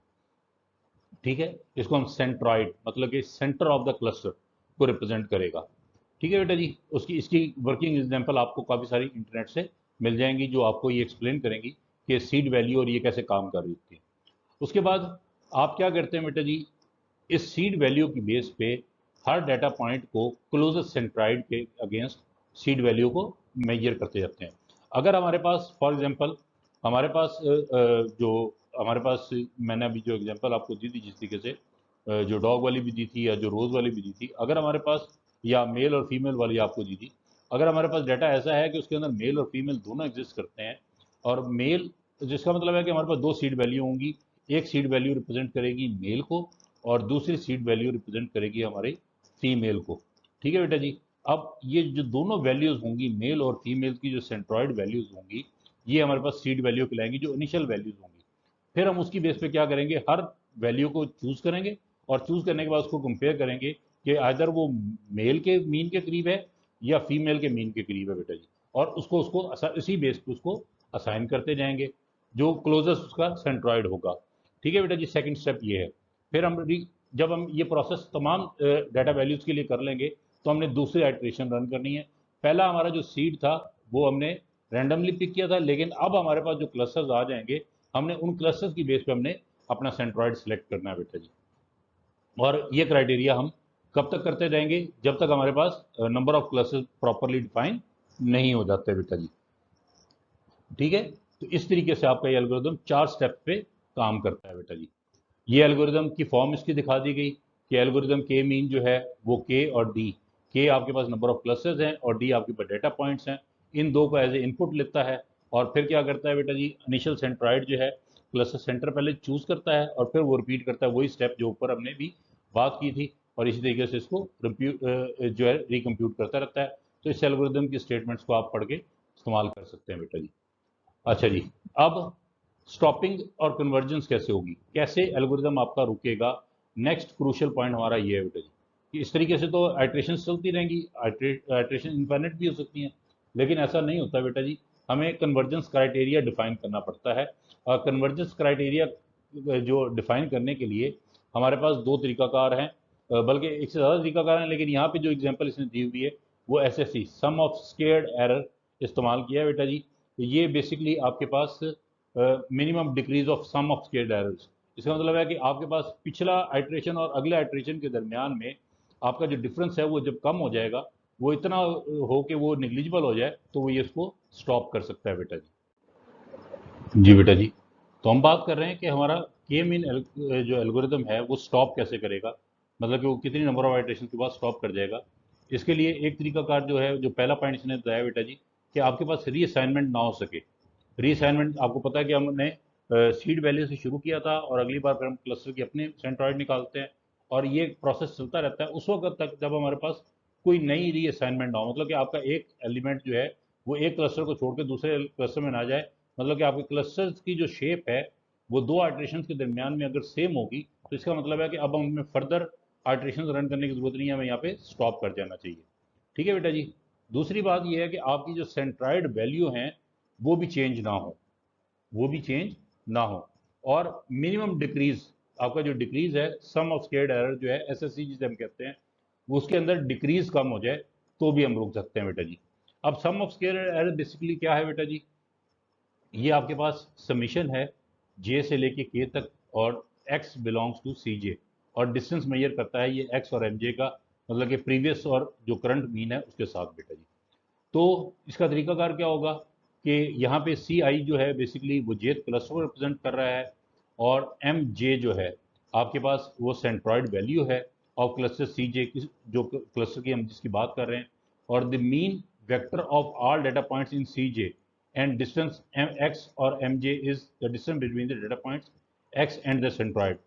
ठीक है। इसको हम सेंट्रॉइड मतलब कि सेंटर ऑफ द क्लस्टर को रिप्रेजेंट करेगा। ठीक है बेटा जी। उसकी इसकी वर्किंग एग्जांपल आपको काफ़ी सारी इंटरनेट से मिल जाएंगी जो आपको ये एक्सप्लेन करेंगी कि सीड वैल्यू और ये कैसे काम कर रही होती है। उसके बाद आप क्या करते हैं बेटा जी, इस सीड वैल्यू की बेस पे हर डाटा पॉइंट को क्लोजेस्ट सेंट्राइड के अगेंस्ट सीड वैल्यू को मेजर करते जाते हैं। अगर हमारे पास फॉर एग्जांपल हमारे पास जो हमारे पास मैंने अभी जो एग्जांपल आपको दी थी जिस तरीके से जो डॉग वाली भी दी थी या जो रोज़ वाली भी दी थी, अगर हमारे पास या मेल और फीमेल वाली आपको दी थी, अगर हमारे पास डाटा ऐसा है कि उसके अंदर मेल और फीमेल दोनों एग्जिस्ट करते हैं और मेल, जिसका मतलब है कि हमारे पास दो सीड वैल्यू होंगी, एक सीड वैल्यू रिप्रेजेंट करेगी मेल को और दूसरी सीड वैल्यू रिप्रेजेंट करेगी हमारे फीमेल को। ठीक है बेटा जी। अब ये जो दोनों वैल्यूज होंगी मेल और फीमेल की, जो सेंट्रॉइड वैल्यूज होंगी, ये हमारे पास सीड वैल्यू कहलाएंगी, जो इनिशियल वैल्यूज होंगी। फिर हम उसकी बेस पे क्या करेंगे, हर वैल्यू को चूज करेंगे और चूज करने के बाद उसको कंपेयर करेंगे कि आइदर वो मेल के मीन के करीब है या फीमेल के मीन के करीब है बेटा जी, और उसको इसी बेस पे उसको असाइन करते जाएंगे जो क्लोजेस्ट उसका सेंट्रॉइड होगा। ठीक है बेटा जी, सेकंड स्टेप ये है। फिर जब हम ये प्रोसेस तमाम डाटा वैल्यूज के लिए कर लेंगे तो हमने दूसरी आइट्रेशन रन करनी है। पहला हमारा जो सीड था वो हमने रैंडमली पिक किया था, लेकिन अब हमारे पास जो क्लस्टर्स आ जाएंगे, हमने उन क्लस्टर्स की बेस पे हमने अपना सेंट्रॉइड सेलेक्ट करना है बेटा जी। और ये क्राइटेरिया हम कब तक करते जाएंगे, जब तक हमारे पास number of clusters properly define नहीं हो जाते बेटा जी। ठीक है, तो इस तरीके से आपका ये एल्गोरिदम 4 स्टेप पे काम करता है बेटा जी। ये एल्गोरिदम की फॉर्म इसकी दिखा दी गई कि एल्गोरिदम के मीन जो है वो के और डी, के आपके पास नंबर ऑफ क्लस्टर्स हैं और डी आपके पास डेटा पॉइंट्स हैं, इन दो को एज ए इनपुट लेता है और फिर क्या करता है बेटा जी, इनिशियल सेंट्रॉइड जो है क्लस्टर सेंटर पहले चूज करता है और फिर वो रिपीट करता है वही स्टेप जो ऊपर हमने भी बात की थी, और इसी तरीके से इसको जो है रिकम्प्यूट करता रहता है। तो इस एल्गोरिदम की स्टेटमेंट्स को आप पढ़ के इस्तेमाल कर सकते हैं बेटा जी। अच्छा जी, अब स्टॉपिंग और कन्वर्जेंस कैसे होगी, कैसे एल्गोरिदम आपका रुकेगा, नेक्स्ट क्रूशियल पॉइंट हमारा ये है बेटा जी कि इस तरीके से तो आइट्रेशन चलती रहेंगी, आइट्रेशन इनफाइनाइट भी हो सकती हैं, लेकिन ऐसा नहीं होता बेटा जी। हमें कन्वर्जेंस क्राइटेरिया डिफाइन करना पड़ता है और कन्वर्जेंस क्राइटेरिया जो डिफाइन करने के लिए हमारे पास दो तरीकाकार हैं, बल्कि एक से ज़्यादा तरीकाकार हैं, लेकिन यहाँ पे जो एग्जांपल इसने दी हुई है वो SSC, sum of squared error, इस्तेमाल किया है बेटा जी। तो ये बेसिकली आपके पास minimum decrease of sum of squared errors, इसका मतलब है कि आपके पास पिछला आइट्रेशन और अगले आइट्रेशन के दरमियान में आपका जो डिफरेंस है वो जब कम हो जाएगा, वो इतना हो कि वो निग्लिजिबल हो जाए, तो वो ये इसको स्टॉप कर सकता है बेटा जी। जी बेटा जी, तो हम बात कर रहे हैं कि हमारा के मीन जो एल्गोरिदम है वो स्टॉप कैसे करेगा, मतलब कि वो कितनी नंबर ऑफ आइट्रेशन के बाद स्टॉप कर जाएगा। इसके लिए एक तरीकाकार जो है, जो पहला पॉइंट इसने बताया बेटा जी, कि आपके पास रीअसाइनमेंट ना हो सके। रीअसाइनमेंट आपको पता है कि हमने सीड वैल्यू से शुरू किया था और अगली बार फिर हम क्लस्टर की अपने सेंट्रॉइड निकालते हैं, और ये प्रोसेस चलता रहता है उस वक्त तक जब हमारे पास कोई नई रीअसाइनमेंट ना हो, मतलब कि आपका एक एलिमेंट जो है वो एक क्लस्टर को छोड़ के दूसरे क्लस्टर में ना जाए, मतलब कि आपके क्लस्टर्स की जो शेप है वो दो आर्ट्रेशन के दरमियान में अगर सेम होगी, तो इसका मतलब है कि अब हमें फर्दर आर्ट्रेशन रन करने की जरूरत नहीं है, हमें यहाँ पे स्टॉप कर जाना चाहिए। ठीक है बेटा जी। दूसरी बात यह है कि आपकी जो सेंट्रॉइड वैल्यू हैं वो भी चेंज ना हो, वो भी चेंज ना हो, और मिनिमम डिक्रीज, आपका जो डिक्रीज है सम ऑफ स्क्वेयर्ड एरर जो है एसएससी जिसे हम कहते हैं, वो उसके अंदर डिक्रीज कम हो जाए तो भी हम रुक सकते हैं बेटा जी। अब सम ऑफ स्क्वेयर्ड एरर बेसिकली क्या है बेटा जी, ये आपके पास समीशन है जे से लेके के तक, और एक्स बिलोंग्स टू सी जे, और डिस्टेंस मेजर करता है ये एक्स और एम जे का, मतलब कि प्रीवियस और जो करंट मीन है उसके साथ बेटा जी। तो इसका तरीकाकार क्या होगा कि यहाँ पे सी आई जो है बेसिकली वो जेथ क्लस्टर को रिप्रेजेंट कर रहा है, और एम जे जो है आपके पास वो सेंट्रॉइड वैल्यू है और क्लस्टर सी जे की, जो क्लस्टर की हम जिसकी बात कर रहे हैं, और the mean vector of all data points in C J and distance M X और M J is the distance between the data points X and the centroid.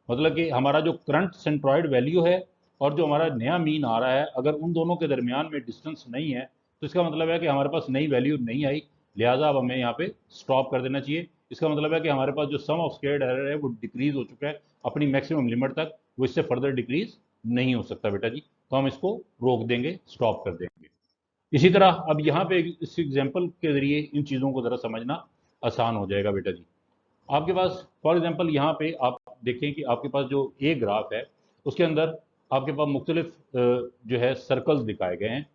मतलब कि हमारा जो करंट सेंट्रॉइड वैल्यू है और जो हमारा नया मीन आ रहा है, अगर उन दोनों के दरमियान में डिस्टेंस नहीं है, तो इसका मतलब है कि हमारे पास नई वैल्यू नहीं आई, लिहाजा अब हमें यहाँ पे स्टॉप कर देना चाहिए। इसका मतलब है कि हमारे पास जो सम ऑफ स्क्वेयर्ड एरर है वो डिक्रीज हो चुका है अपनी मैक्सिमम लिमिट तक, वो इससे फर्दर डिक्रीज नहीं हो सकता बेटा जी, तो हम इसको रोक देंगे, स्टॉप कर देंगे। इसी तरह अब यहाँ पे इस एग्जाम्पल के जरिए इन चीज़ों को ज़रा समझना आसान हो जाएगा बेटा जी। आपके पास फॉर एग्जाम्पल यहाँ पे आप देखें कि आपके पास जो ए ग्राफ है उसके अंदर आपके पास मुख्तलिफ जो है सर्कल्स दिखाए गए हैं,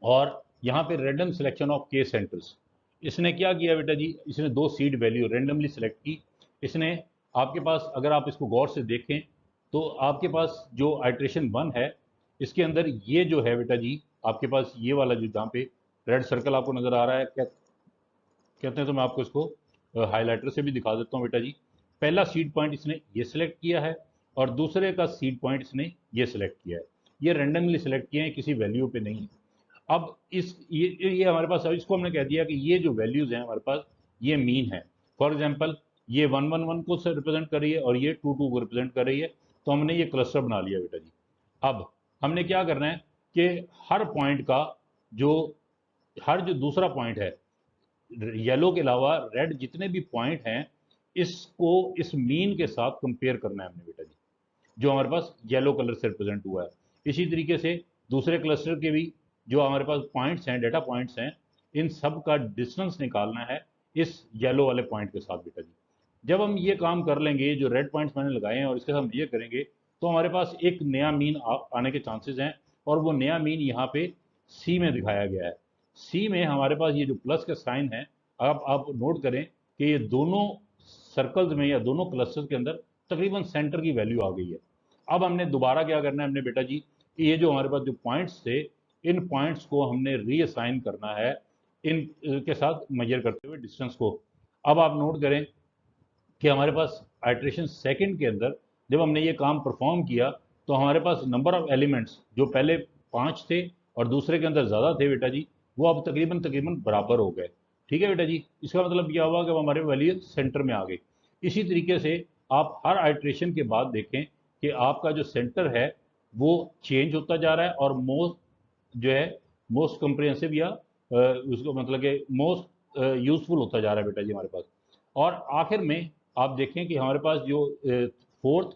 और यहाँ पे रैंडम सिलेक्शन ऑफ के सेंटर्स, इसने क्या किया बेटा जी, इसने दो सीड वैल्यू रैंडमली सिलेक्ट की। इसने आपके पास, अगर आप इसको गौर से देखें तो आपके पास जो आइट्रेशन 1 है, इसके अंदर ये जो है बेटा जी, आपके पास ये वाला जो जहाँ पे रेड सर्कल आपको नज़र आ रहा है, क्या कहते हैं, तो मैं आपको इसको हाइलाइटर से भी दिखा देता हूँ बेटा जी। पहला सीड पॉइंट इसने ये सिलेक्ट किया है और दूसरे का सीड पॉइंट इसने ये सिलेक्ट किया है। ये रैंडमली सिलेक्ट किए हैं, किसी वैल्यू पे नहीं है। अब इस ये हमारे पास, अब इसको हमने कह दिया कि ये जो वैल्यूज हैं हमारे पास, ये मीन है। फॉर एग्जांपल, ये 111 को से रिप्रेजेंट कर रही है और ये 22 को रिप्रेजेंट कर रही है। तो हमने ये क्लस्टर बना लिया बेटा जी। अब हमने क्या करना है कि हर पॉइंट का जो हर जो दूसरा पॉइंट है, येलो के अलावा रेड जितने भी पॉइंट हैं, इसको इस मीन के साथ कंपेयर करना है हमने बेटा जी, जो हमारे पास येलो कलर से रिप्रेजेंट हुआ है। इसी तरीके से दूसरे क्लस्टर के भी जो हमारे पास पॉइंट्स हैं, डेटा पॉइंट्स हैं, इन सब का डिस्टेंस निकालना है इस येलो वाले पॉइंट के साथ बेटा जी। जब हम ये काम कर लेंगे, जो रेड पॉइंट्स मैंने लगाए हैं और इसके साथ हम ये करेंगे, तो हमारे पास एक नया मीन आने के चांसेस हैं। और वो नया मीन यहाँ पे सी में दिखाया गया है। सी में हमारे पास ये जो प्लस का साइन है, आप नोट करें कि ये दोनों सर्कल्स में या दोनों क्लस्टर्स के अंदर तकरीबन सेंटर की वैल्यू आ गई है। अब हमने दोबारा क्या करना है हमने बेटा जी, कि ये जो हमारे पास जो पॉइंट्स थे, इन पॉइंट्स को हमने रीअसाइन करना है इन के साथ मेजर करते हुए डिस्टेंस को। अब आप नोट करें कि हमारे पास आइट्रेशन सेकंड के अंदर जब हमने ये काम परफॉर्म किया, तो हमारे पास नंबर ऑफ एलिमेंट्स जो पहले 5 थे और दूसरे के अंदर ज़्यादा थे बेटा जी, वो अब तकरीबन तकरीबन बराबर हो गए। ठीक है बेटा जी, इसका मतलब क्या हुआ कि अब हमारे वैल्यू सेंटर में आ गई। इसी तरीके से आप हर आइट्रेशन के बाद देखें कि आपका जो सेंटर है वो चेंज होता जा रहा है और मोस्ट जो है मोस्ट कंप्रिहेंसिव या उसको मतलब कि मोस्ट यूजफुल होता जा रहा है बेटा जी हमारे पास। और आखिर में आप देखें कि हमारे पास जो फोर्थ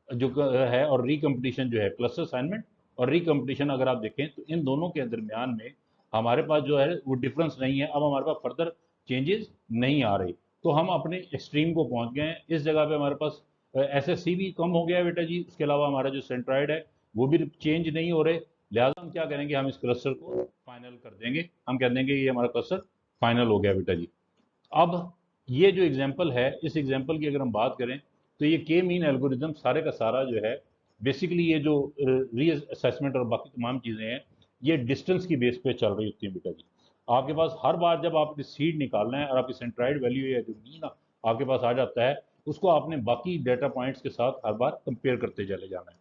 जो है और रिकम्पिटिशन जो है, क्लस्टर असाइनमेंट और रिकम्पिटिशन, अगर आप देखें तो इन दोनों के दरमियान में हमारे पास जो है वो डिफरेंस नहीं है। अब हमारे पास फर्दर चेंजेस नहीं आ रही, तो हम अपने एक्सट्रीम को पहुंच गए हैं। इस जगह पे हमारे पास एसएससी भी कम हो गया है बेटा जी। उसके अलावा हमारा जो सेंट्रॉइड है वो भी चेंज नहीं हो रहे। लिहाजा हम क्या करेंगे, हम इस क्लस्टर को फाइनल कर देंगे। हम कह देंगे ये हमारा क्लस्टर फाइनल हो गया बेटा जी। अब ये जो एग्जाम्पल है, इस एग्जाम्पल की अगर हम बात करें, तो ये के मीन एल्गोरिदम सारे का सारा जो है, बेसिकली ये जो री असेसमेंट और बाकी तमाम चीज़ें हैं, ये डिस्टेंस की बेस पे चल रही होती हैं बेटा जी। आपके पास हर बार जब आपने सीड निकालना है और आपकी सेंट्राइड वैल्यू या जो मीन आपके पास आ जाता है, उसको आपने बाकी डेटा पॉइंट्स के साथ हर बार कंपेयर करते चले जाना है।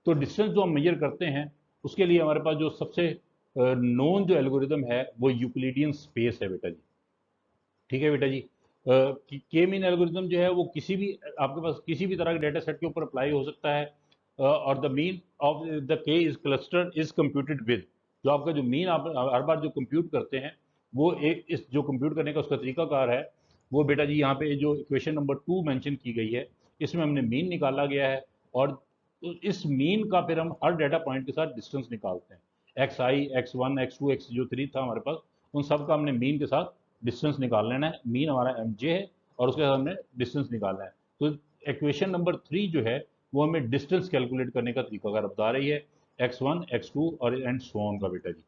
तो डिस्टेंस जो हम मेजर करते हैं, उसके लिए हमारे पास जो सबसे नोन जो एल्गोरिदम है वो यूक्लिडियन स्पेस है बेटा जी। ठीक है बेटा जी। के मीन एल्गोरिथम जो है वो किसी भी आपके पास किसी भी तरह के डेटा सेट के ऊपर अप्लाई हो सकता है। और द मीन ऑफ द के is cluster is computed with, जो आपका जो मीन आप हर बार जो कंप्यूट करते हैं, वो एक इस जो कंप्यूट करने का उसका तरीकाकार है, वो बेटा जी यहाँ पे जो इक्वेशन नंबर 2 मेंशन की गई है, इसमें हमने मीन निकाला गया है। और इस मीन का फिर हम हर डेटा पॉइंट के साथ डिस्टेंस निकालते हैं। एक्स आई, एक्स 1, एक्स 2, एक्स3 था हमारे पास, उन सब का हमने मीन के साथ डिस्टेंस निकाल लेना है। मीन हमारा एम जे है और उसके साथ हमने डिस्टेंस निकालना है। तो इक्वेशन नंबर 3 जो है वो हमें डिस्टेंस कैलकुलेट करने का तरीका कार बता रही है, x1, x2 और एंड सो ऑन का बेटा जी।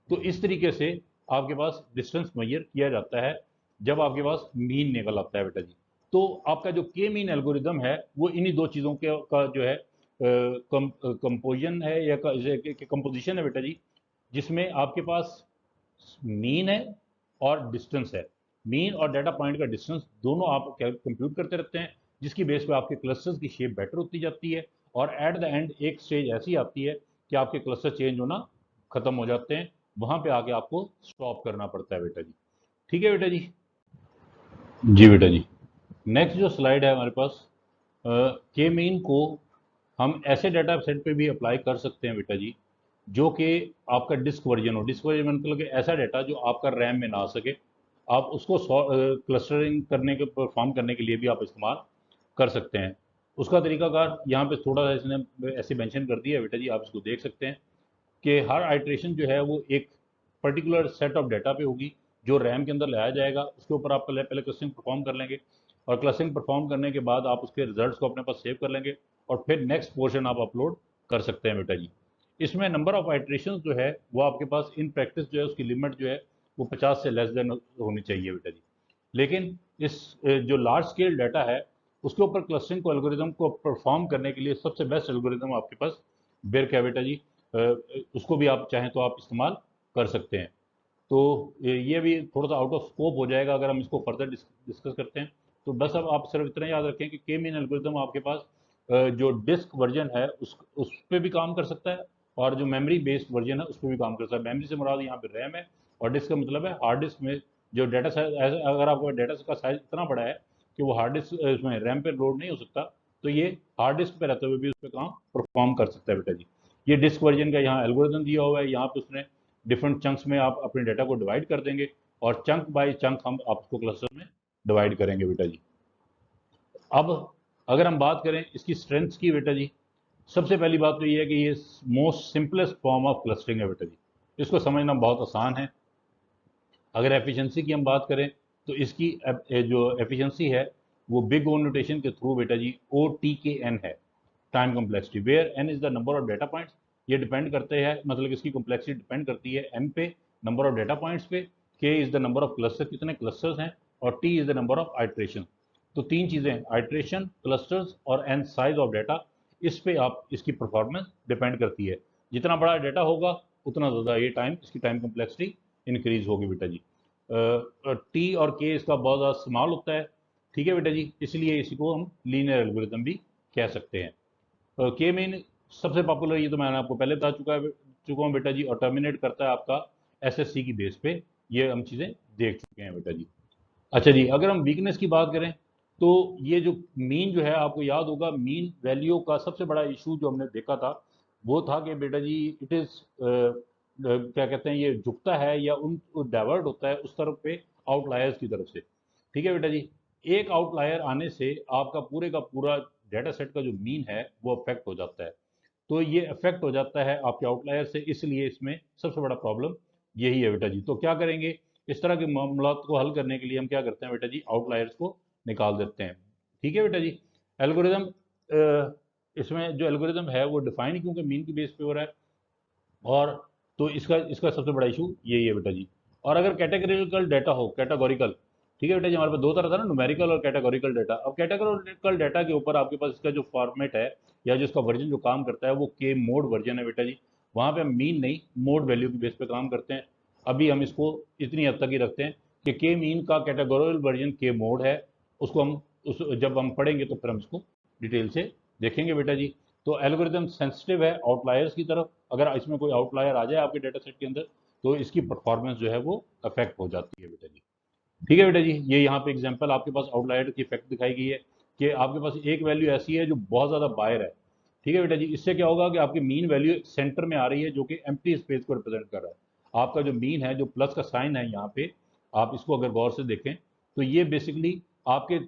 तो इस तरीके से आपके पास डिस्टेंस मेजर किया जाता है जब आपके पास मीन निकल आता है बेटा जी। तो आपका जो के मीन एल्गोरिदम है वो इन्हीं दो चीज़ों के का जो है कंपोजिशन है या कंपोजिशन है बेटा जी, जिसमें आपके पास मीन है और डिस्टेंस है। मीन और डाटा पॉइंट का डिस्टेंस दोनों आप कंप्यूट करते रहते हैं, जिसकी बेस पे आपके क्लस्टर्स की शेप बेटर होती जाती है। और एट द एंड एक स्टेज ऐसी आती है कि आपके क्लस्टर चेंज होना खत्म हो जाते हैं। वहां पे आके आपको स्टॉप करना पड़ता है बेटा जी। ठीक है बेटा जी। जी बेटा जी। नेक्स्ट जो स्लाइड है हमारे पास, के मीन को हम ऐसे डाटा सेट पे भी अप्लाई कर सकते हैं बेटा जी, जो कि आपका डिस्क वर्जन हो। डिस्क वर्जन मतलब कि ऐसा डाटा जो आपका रैम में ना आ सके, आप उसको क्लस्टरिंग करने के परफॉर्म करने के लिए भी आप इस्तेमाल कर सकते हैं। उसका तरीकाकार यहाँ पे थोड़ा सा इसने ऐसे मेंशन कर दिया है बेटा जी, आप इसको देख सकते हैं कि हर आइट्रेशन जो है वो एक पर्टिकुलर सेट ऑफ डाटा पे होगी, जो रैम के अंदर लाया जाएगा। उसके ऊपर आप पहले पहले क्लस्टरिंग परफॉर्म कर लेंगे और क्लस्टरिंग परफॉर्म करने के बाद आप उसके रिजल्ट्स को अपने पास सेव कर लेंगे और फिर नेक्स्ट पोर्शन आप अपलोड कर सकते हैं बेटा जी। इसमें नंबर ऑफ आइट्रेशन जो है वो आपके पास इन प्रैक्टिस जो है उसकी लिमिट जो है वो 50 से लेस देन होनी चाहिए बेटा जी। लेकिन इस जो लार्ज स्केल डाटा है उसके ऊपर क्लस्टरिंग को एल्गोरिदम को परफॉर्म करने के लिए सबसे बेस्ट एल्गोरिदम आपके पास बेयर है बेटा जी। उसको भी आप चाहें तो आप इस्तेमाल कर सकते हैं। तो ये भी थोड़ा सा आउट ऑफ स्कोप हो जाएगा अगर हम इसको फर्दर डिस्कस करते हैं। तो बस अब आप सिर्फ इतना याद रखें कि के मीन एल्गोरिदम आपके पास जो डिस्क वर्जन है उस पर भी काम कर सकता है, और जो मेमोरी बेस्ड वर्जन है उस पर भी काम कर सकता है। मेमोरी से मुराद यहाँ पे रैम है, और डिस्क का मतलब है हार्ड डिस्क में जो डाटा साइज, अगर आपका डाटा का साइज इतना बड़ा है कि वो हार्ड डिस्क उसमें रैम पे लोड नहीं हो सकता, तो ये हार्ड डिस्क पे रहते हुए भी उस पर काम परफॉर्म कर सकता है बेटा जी। ये डिस्क वर्जन का यहाँ एल्गोरिदम दिया हुआ है, यहाँ पे उसने डिफरेंट चंक्स में आप अपने डाटा को डिवाइड कर देंगे, और चंक बाय चंक हम आपको क्लस्टर में डिवाइड करेंगे बेटा जी। अब अगर हम बात करें इसकी स्ट्रेंथ्स की बेटा जी, सबसे पहली बात तो ये है कि ये most simplest form of clustering है बेटा जी, इसको समझना बहुत आसान है। अगर एफिशिएंसी की हम बात करें तो इसकी जो एफिशिएंसी है वो बिग ओ नोटेशन के थ्रू बेटा जी OTKN है, time complexity, where n is the number of data points. ये डिपेंड करते हैं, मतलब इसकी कम्प्लेक्सिटी डिपेंड करती है n पे, नंबर ऑफ डेटा पॉइंट्स पे, k is the number of cluster, कितने क्लस्टर्स हैं, और t is the number of iteration. तो तीन चीजें, आइट्रेशन, क्लस्टर्स और n साइज ऑफ डाटा, इस पे आप इसकी परफॉर्मेंस डिपेंड करती है। जितना बड़ा डाटा होगा उतना ज़्यादा ये टाइम, इसकी टाइम कम्प्लेक्सिटी इंक्रीज होगी बेटा जी। टी और के इसका बहुत ज़्यादा इस्तेमाल होता है, ठीक है बेटा जी, इसलिए इसी को हम लीनियर एल्गोरिथम भी कह सकते हैं। के मीन सबसे पॉपुलर, ये तो मैंने आपको पहले बता चुका हूँ बेटा जी, और टर्मिनेट करता है आपका SSC की बेस पे, ये हम चीज़ें देख चुके हैं बेटा जी। अच्छा जी, अगर हम वीकनेस की बात करें तो ये जो मीन जो है, आपको याद होगा मीन वैल्यू का सबसे बड़ा इशू जो हमने देखा था वो था कि बेटा जी इट इज़ क्या कहते हैं, ये झुकता है या उन डाइवर्ट होता है उस तरफ पे, आउटलायर्स की तरफ से, ठीक है बेटा जी। एक आउटलायर आने से आपका पूरे का पूरा डाटा सेट का जो मीन है वो अफेक्ट हो जाता है। तो ये अफेक्ट हो जाता है आपके आउटलायर से, इसलिए इसमें सबसे बड़ा प्रॉब्लम यही है बेटा जी। तो क्या करेंगे, इस तरह के मामलों को हल करने के लिए हम क्या करते हैं बेटा जी, आउटलायर्स को निकाल देते हैं, ठीक है बेटा जी। एल्गोरिदम, इसमें जो एल्गोरिदम है वो डिफाइन क्योंकि मीन की बेस पे हो रहा है, और तो इसका इसका सबसे बड़ा इशू यही है बेटा जी। और अगर कैटेगोरिकल डाटा हो, कैटेगोरिकल, ठीक है बेटा जी, हमारे पास दो तरह था ना, न्यूमेरिकल और कैटेगोरिकल डाटा। अब कैटेगोरिकल डाटा के ऊपर आपके पास इसका जो फॉर्मेट है या जो इसका वर्जन जो काम करता है वो के मोड वर्जन है बेटा जी। वहाँ पे हम मीन नहीं, मोड वैल्यू की बेस पे काम करते हैं। अभी हम इसको इतनी हद तक ही रखते हैं कि के मीन का कैटेगोरिकल वर्जन के मोड है, उसको हम उस जब हम पढ़ेंगे तो फिर हम इसको डिटेल से देखेंगे बेटा जी। तो एल्गोरिदम सेंसिटिव है आउटलायर्स की तरफ, अगर इसमें कोई आउटलायर आ जाए आपके डाटा सेट के अंदर तो इसकी परफॉर्मेंस जो है वो अफेक्ट हो जाती है बेटा जी, ठीक है बेटा जी। ये यहाँ पे एग्जांपल आपके पास आउटलायर की इफेक्ट दिखाई गई है कि आपके पास एक वैल्यू ऐसी है जो बहुत ज़्यादा बाहर है, ठीक है बेटा जी। इससे क्या होगा कि आपकी मीन वैल्यू सेंटर में आ रही है जो कि एम्प्टी स्पेस को रिप्रेजेंट कर रहा है। आपका जो मीन है, जो प्लस का साइन है यहाँ पे, आप इसको अगर गौर से देखें तो ये बेसिकली आपके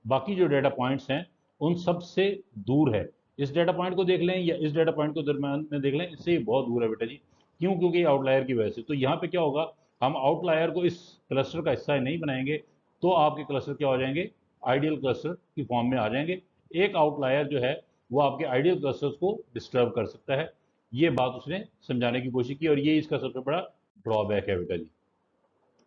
बाकी जो डेटा पॉइंट्स हैं उन सब से दूर है। इस डेटा पॉइंट को देख लें या इस डेटा पॉइंट को दरम्यान में देख लें, इससे ये बहुत दूर है बेटा जी। क्यों? क्योंकि आउटलायर की वजह से। तो यहाँ पे क्या होगा, हम आउटलायर को इस क्लस्टर का हिस्सा नहीं बनाएंगे तो आपके क्लस्टर क्या हो जाएंगे, आइडियल क्लस्टर की फॉर्म में आ जाएंगे। एक आउटलायर जो है वो आपके आइडियल क्लस्टर्स को डिस्टर्ब कर सकता है। ये बात उसने समझाने की कोशिश की, और ये इसका सबसे बड़ा ड्रॉबैक है बेटा जी,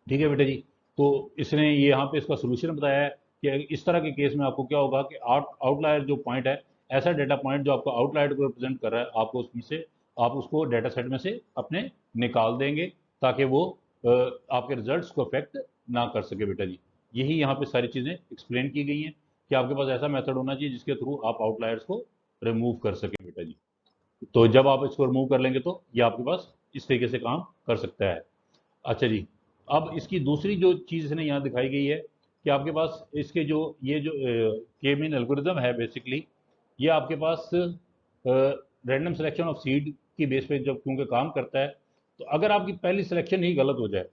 ठीक है बेटा जी। तो इसने ये यहाँ पे इसका सोल्यूशन बताया है कि इस तरह के केस में आपको क्या होगा कि आउटलायर जो पॉइंट है, ऐसा डेटा पॉइंट जो आपको आउटलायर को रिप्रेजेंट कर रहा है, आपको उसमें से आप उसको डेटा सेट में से अपने निकाल देंगे ताकि वो आपके रिजल्ट्स को अफेक्ट ना कर सके बेटा जी। यही यहाँ पे सारी चीज़ें एक्सप्लेन की गई हैं कि आपके पास ऐसा मेथड होना चाहिए जिसके थ्रू आप आउटलायर्स को रिमूव कर सकें बेटा जी। तो जब आप इसको रिमूव कर लेंगे तो ये आपके पास इस तरीके से काम कर सकता है। अच्छा जी, अब इसकी दूसरी जो चीज़ इसने यहाँ दिखाई गई है कि आपके पास इसके जो ये जो के मीन एल्गोरिदम है बेसिकली, ये आपके पास रैंडम सिलेक्शन ऑफ सीड की बेस पे जब क्योंकि काम करता है, तो अगर आपकी पहली सिलेक्शन ही गलत हो जाए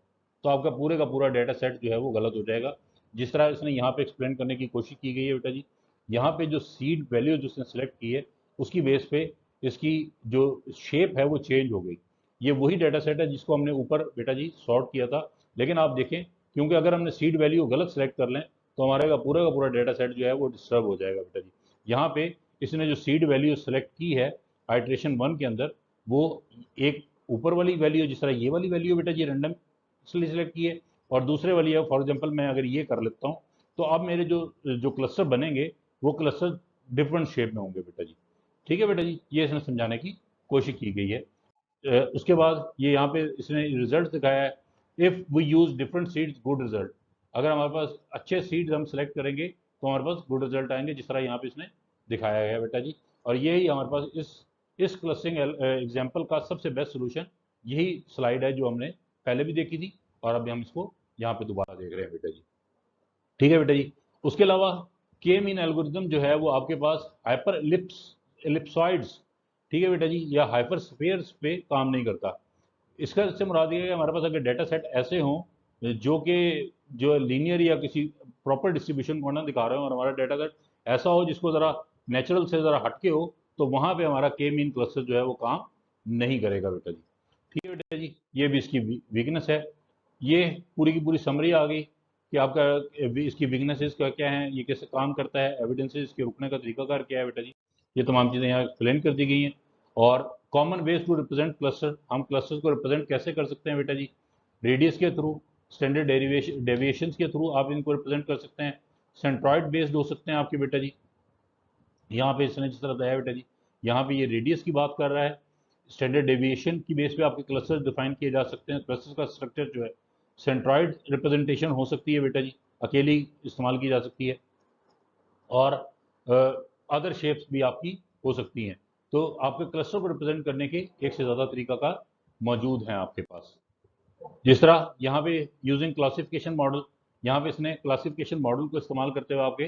तो आपका पूरे का पूरा डाटा सेट जो है वो गलत हो जाएगा। जिस तरह इसने यहाँ पे एक्सप्लेन करने की कोशिश की गई है बेटा जी, यहाँ पे जो सीड वैल्यू जो इसने सेलेक्ट की है उसकी बेस पे इसकी जो शेप है वो चेंज हो गई। ये वही डाटा सेट है जिसको हमने ऊपर बेटा जी सॉर्ट किया था, लेकिन आप देखें क्योंकि अगर हमने सीड वैल्यू गलत सेलेक्ट कर लें तो हमारे का पूरा डाटा सेट जो है वो डिस्टर्ब हो जाएगा बेटा जी। यहाँ पे इसने जो सीड वैल्यू सेलेक्ट की है आइट्रेशन 1 के अंदर, वो एक ऊपर वाली वैल्यू जिस तरह ये वाली वैल्यू बेटा जी रैंडम सेलेक्ट की है, और दूसरे वाली है, फॉर एग्जाम्पल मैं अगर ये कर लेता हूँ तो अब मेरे जो जो क्लस्टर बनेंगे वो क्लस्टर डिफरेंट शेप में होंगे बेटा जी। ठीक है बेटा जी, ये इसने समझाने की कोशिश की गई है। उसके बाद ये यहाँ पे इसने रिजल्ट दिखाया है, if we use different seeds good result. अगर हमारे पास अच्छे सीड्स हम सेलेक्ट करेंगे तो हमारे पास गुड रिजल्ट आएंगे, जिस तरह यहाँ पे इसने दिखाया गया है बेटा जी। और यही हमारे पास इस क्लस्टरिंग एग्जाम्पल का सबसे बेस्ट सोल्यूशन यही स्लाइड है जो हमने पहले भी देखी थी, और अभी हम इसको यहाँ पे दोबारा देख रहे हैं बेटा जी। ठीक है बेटा जी। उसके अलावा के मीन एल्गोरिथम जो है वो आपके पास हाइपर एलिप्सॉइड्स, ठीक है बेटा जी, या हाइपर स्फीयर्स पे काम नहीं करता। इसका इससे मुराद ये है कि हमारे पास अगर डेटा सेट ऐसे हों जो कि जो लीनियर या किसी प्रॉपर डिस्ट्रीब्यूशन को ना दिखा रहे हो, और हमारा डेटा सेट ऐसा हो जिसको ज़रा नेचुरल से ज़रा हटके हो, तो वहाँ पे हमारा के मीन क्लस्टर जो है वो काम नहीं करेगा बेटा जी। ठीक है बेटा जी, ये भी इसकी वीकनेस है। ये पूरी की पूरी समरी आ गई कि आपका इसकी वीकनेसेस क्या क्या हैं, ये कैसे काम करता है, एविडेंसेस, इसके रुकने का तरीकाकार क्या है बेटा जी। ये तमाम चीज़ें यहाँ एक्सप्लेन कर दी गई हैं। और common ways to represent cluster, हम क्लस्टर को रिप्रेजेंट कैसे कर सकते हैं बेटा जी, रेडियस के थ्रू, स्टैंडर्ड डेविएशन के थ्रू आप इनको रिप्रेजेंट कर सकते हैं। सेंट्रॉइड बेस्ड हो सकते हैं आपके बेटा जी। यहाँ पे इसने जिस तरह बताया बेटा जी, यहाँ पे ये रेडियस की बात कर रहा है। स्टैंडर्ड डेविएशन की बेस पे आपके क्लस्टर डिफाइन किए जा सकते हैं। क्लस्टर का स्ट्रक्चर जो है सेंट्रॉइड रिप्रेजेंटेशन हो सकती है बेटा जी, अकेली इस्तेमाल की जा सकती है, और अदर शेप्स भी आपकी हो सकती हैं। तो आपके क्लस्टर को रिप्रेजेंट करने के एक से ज़्यादा तरीका का मौजूद हैं आपके पास। जिस तरह यहाँ पे यूजिंग क्लासिफिकेशन मॉडल, यहाँ पे इसने क्लासिफिकेशन मॉडल को इस्तेमाल करते हुए आपके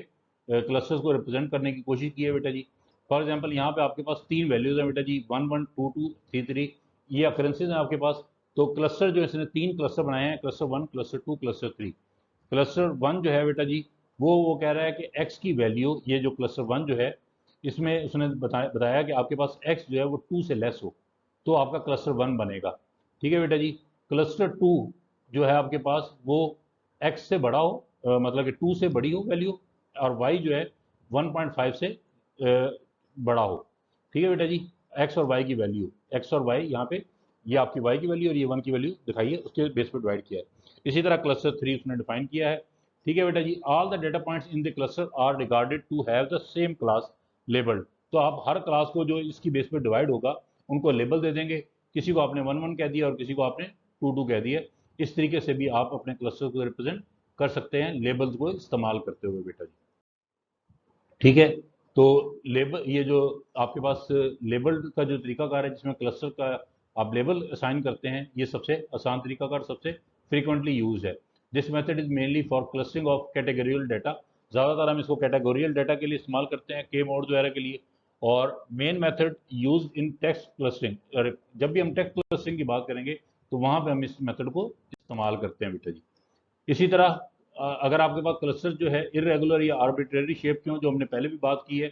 क्लस्टर्स को रिप्रेजेंट करने की कोशिश की है बेटा जी। फॉर एग्जांपल यहाँ पे आपके पास 3 वैल्यूज हैं बेटा जी, 1 1 2 2 3 3, ये अकरेंसेज हैं आपके पास। तो क्लस्टर जो इसने 3 क्लस्टर बनाए हैं, क्लस्टर 1, क्लस्टर 2, क्लस्टर 3। क्लस्टर 1 जो है बेटा जी, वो कह रहा है कि x की वैल्यू, ये जो क्लस्टर 1 जो है, इसमें उसने बताया कि आपके पास x जो है वो 2 से लेस हो तो आपका क्लस्टर 1 बनेगा। ठीक है बेटा जी। क्लस्टर 2 जो है आपके पास वो x से बड़ा हो, मतलब कि 2 से बड़ी हो वैल्यू, और y जो है 1.5 से बड़ा हो। ठीक है बेटा जी। x और y की वैल्यू, x और y यहाँ पे, ये आपकी y की वैल्यू और ये 1 की वैल्यू दिखाई है, उसके बेस पर डिवाइड किया है। इसी तरह क्लस्टर 3 उसने डिफाइन किया है। ठीक है बेटा जी। All the data points in the cluster are regarded to have the same class labelled. तो आप हर क्लास को जो इसकी बेस पर डिवाइड होगा उनको लेबल दे देंगे। किसी को आपने 1 1 कह दिया और किसी को आपने 2 2 कह दिया। इस तरीके से भी आप अपने क्लस्टर को रिप्रेजेंट कर सकते हैं लेबल्स को इस्तेमाल करते हुए बेटा जी। ठीक है। तो लेबल, ये जो आपके पास लेबल का जो तरीकाकार है जिसमें क्लस्टर का आप लेबल असाइन करते हैं, ये सबसे आसान तरीकाकार, सबसे फ्रीक्वेंटली यूज है। This method is mainly for clustering of categorical data. ज़्यादातर हम इसको कैटेगोरियल डाटा के लिए इस्तेमाल करते हैं, के मोड वगैरह के लिए। और main method use in text clustering, जब भी हम टेक्स्ट क्लस्टरिंग की बात करेंगे तो वहाँ पे हम इस मेथड को इस्तेमाल करते हैं बेटा जी। इसी तरह अगर आपके पास क्लस्टर जो है इरेगुलर या आर्बिट्रेरी शेप के हों, जो हमने पहले भी बात की है,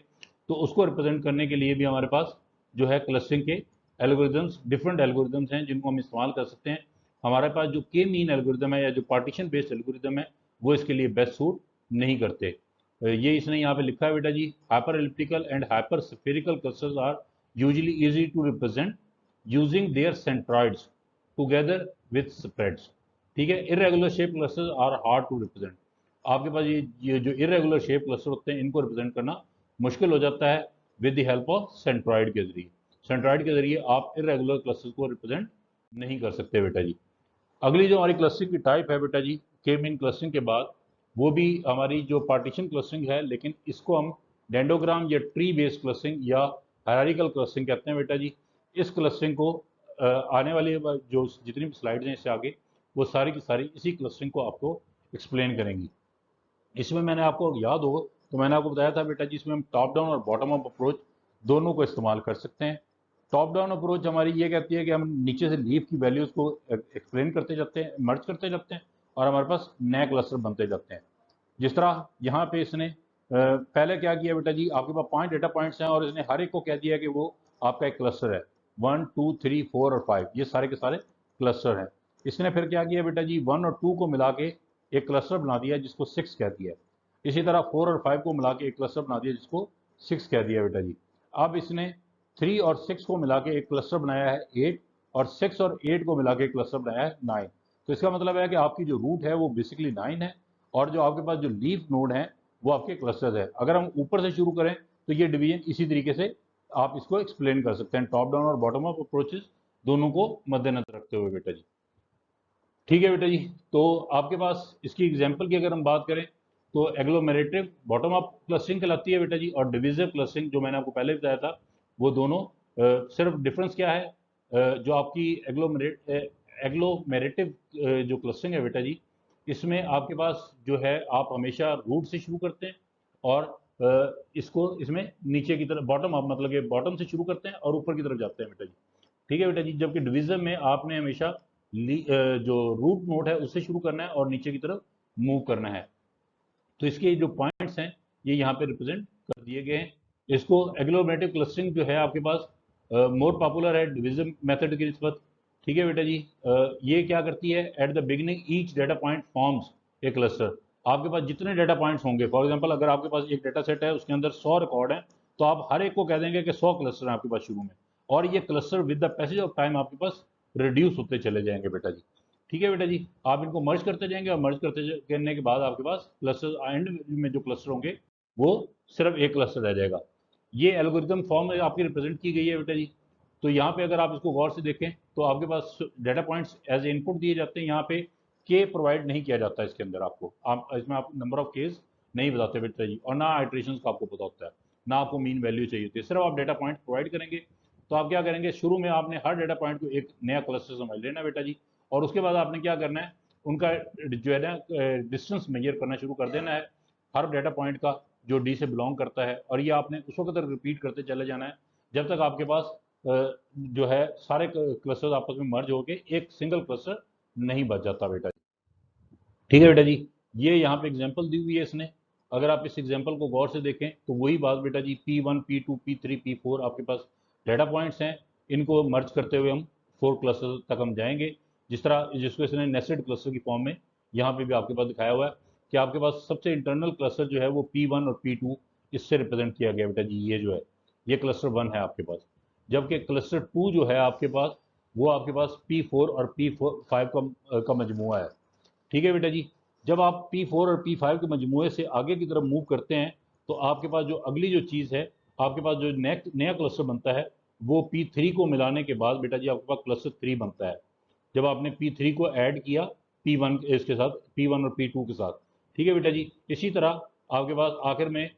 तो उसको रिप्रेजेंट करने के लिए भी हमारे पास जो है क्लस्टरिंग के एल्गोरिदम्स, डिफरेंट एल्गोरिदम्स हैं जिनको हम इस्तेमाल कर सकते हैं। हमारे पास जो के मीन एल्गोरिदम है या जो पार्टीशन बेस्ड एल्गोरिदम है वो इसके लिए बेस्ट सूट नहीं करते। ये इसने यहाँ पे लिखा है बेटा जी, hyper elliptical and hyper spherical clusters are usually easy to represent using their centroids together with spreads. ठीक है। Irregular shape clusters are hard to represent. आपके पास ये जो इरेगुलर शेप क्लस्टर होते हैं इनको रिप्रेजेंट करना मुश्किल हो जाता है with the help of centroid के जरिए। सेंट्रॉइड के जरिए आप इरेगुलर क्लस्टर को रिप्रेजेंट नहीं कर सकते बेटा जी। अगली जो हमारी क्लस्टरिंग की टाइप है बेटा जी, के मीन क्लस्टरिंग के बाद, वो भी हमारी जो पार्टीशन क्लस्टरिंग है, लेकिन इसको हम डेंडोग्राम या ट्री बेस्ड क्लस्टरिंग या हायरार्किकल क्लस्टरिंग कहते हैं बेटा जी। इस क्लस्टरिंग को आने वाली जो जितनी भी स्लाइड्स हैं इससे आगे, वो सारी की सारी इसी क्लस्टरिंग को आपको एक्सप्लेन करेंगी। इसमें मैंने आपको याद हो तो मैंने आपको बताया था बेटा जी, इसमें हम टॉप डाउन और बॉटम अप अप्रोच दोनों को इस्तेमाल कर सकते हैं। टॉप डाउन अप्रोच हमारी ये कहती है कि हम नीचे से लीफ की वैल्यूज़ को एक्सप्लेन करते जाते हैं, मर्ज करते जाते हैं, और हमारे पास नए क्लस्टर बनते जाते हैं। जिस तरह यहाँ पे इसने पहले क्या किया बेटा जी, आपके पास 5 डेटा पॉइंट्स हैं और इसने हर एक को कह दिया कि वो आपका एक क्लस्टर है। 1 2 3 4 और 5 ये सारे के सारे क्लस्टर हैं। इसने फिर क्या किया बेटा जी, 1 और 2 को मिला के एक क्लस्टर बना दिया जिसको 6 कह दिया। इसी तरह 4 और 5 को मिला के एक क्लस्टर बना दिया जिसको 6 कह दिया बेटा जी। अब इसने 3 और 6 को मिला के एक क्लस्टर बनाया है 8, और 6 और 8 को मिला के एक क्लस्टर बनाया है 9। तो इसका मतलब है कि आपकी जो रूट है वो बेसिकली 9 है, और जो आपके पास जो लीफ नोड है वो आपके क्लस्टर्स है। अगर हम ऊपर से शुरू करें तो ये डिवीजन इसी तरीके से आप इसको एक्सप्लेन कर सकते हैं, टॉप डाउन और बॉटम अप अप्रोचेस दोनों को मद्देनजर रखते हुए बेटा जी। ठीक है बेटा जी। तो आपके पास इसकी एग्जांपल की अगर हम बात करें तो एग्लोमेरेटिव बॉटम अप क्लस्टरिंग कहलाती है बेटा जी, और डिविजिव क्लस्टरिंग जो मैंने आपको पहले बताया था, वो दोनों सिर्फ डिफरेंस क्या है, जो आपकी एग्लोमेरेटिव जो क्लस्टरिंग है बेटा जी, इसमें आपके पास जो है आप हमेशा रूट से शुरू करते हैं और इसको इसमें नीचे की तरफ बॉटम अप मतलब कि बॉटम से शुरू करते हैं और ऊपर की तरफ जाते हैं बेटा जी। ठीक है बेटा जी। जबकि डिवीजन में आपने हमेशा जो रूट नोड है उससे शुरू करना है और नीचे की तरफ मूव करना है। तो इसके जो पॉइंट्स हैं ये यहाँ पे रिप्रेजेंट कर दिए गए हैं। इसको एग्लोमेरेटिव क्लस्टरिंग जो है आपके पास मोर पॉपुलर है डिवीजन मेथड की निस्बत। ठीक है बेटा जी। ये क्या करती है, at the beginning each data point forms a cluster. आपके पास जितने डेटा पॉइंट्स होंगे, फॉर एग्जांपल अगर आपके पास एक डेटा सेट है उसके अंदर 100 रिकॉर्ड हैं, तो आप हर एक को कह देंगे कि 100 क्लस्टर हैं आपके पास शुरू में, और ये cluster with the passage of time आपके पास रिड्यूस होते चले जाएंगे बेटा जी। ठीक है बेटा जी। आप इनको मर्ज करते जाएंगे और मर्ज करने के बाद आपके पास क्लस्टर एंड में जो क्लस्टर होंगे वो सिर्फ एक क्लस्टर रह जाएगा। ये एल्गोरिथम फॉर्म में आपकी रिप्रेजेंट की गई है बेटा जी। तो यहाँ पे अगर आप इसको गौर से देखें तो आपके पास data points as a input दिए जाते हैं। यहाँ पे के प्रोवाइड नहीं किया जाता इसके अंदर, आपको आप इसमें आप नंबर ऑफ केस नहीं बताते बेटा जी, और ना आइट्रेशन का आपको पता होता है, ना आपको मीन वैल्यू चाहिए होती है, सिर्फ आप डेटा पॉइंट प्रोवाइड करेंगे। तो आप क्या करेंगे, शुरू में आपने हर डेटा पॉइंट को एक नया क्लस्टर समझ लेना बेटा जी, और उसके बाद आपने क्या करना है, उनका जो है ना डिस्टेंस मेजर करना शुरू कर देना है हर डेटा पॉइंट का जो डी से बिलोंग करता है, और ये आपने उस वक्त तक रिपीट करते चले जाना है जब तक आपके पास जो है सारे क्लस्टर्स आपस में मर्ज होके एक सिंगल क्लस्टर नहीं बच जाता बेटा जी। ठीक है बेटा जी। ये यहाँ पे एग्जांपल दी हुई है इसने, अगर आप इस एग्जांपल को गौर से देखें तो वही बात बेटा जी, P1 P2 P3 P4 आपके पास डेटा पॉइंट्स हैं, इनको मर्ज करते हुए हम 4 क्लस्टर तक हम जाएंगे, जिस तरह जिसको इसने नेस्टेड क्लस्टर की फॉर्म में यहाँ पे भी आपके पास दिखाया हुआ है कि आपके पास सबसे इंटरनल क्लस्टर जो है वो P1 और P2 इससे रिप्रेजेंट किया गया बेटा जी। ये जो है ये क्लस्टर 1 है आपके पास, जबकि क्लस्टर 2 जो है आपके पास वो आपके पास P4 और P5 का मजमुआ है। ठीक है बेटा जी। जब आप P4 और P5 के मजमूए से आगे की तरफ मूव करते हैं तो आपके पास जो अगली जो चीज़ है, आपके पास जो नेक्स्ट नया क्लस्टर बनता है वो P3 को मिलाने के बाद बेटा जी आपके पास क्लस्टर 3 बनता है, जब आपने P3 को ऐड किया P1 इसके साथ, P1 और P2 के साथ। ठीक है बेटा जी। इसी तरह आपके पास आखिर में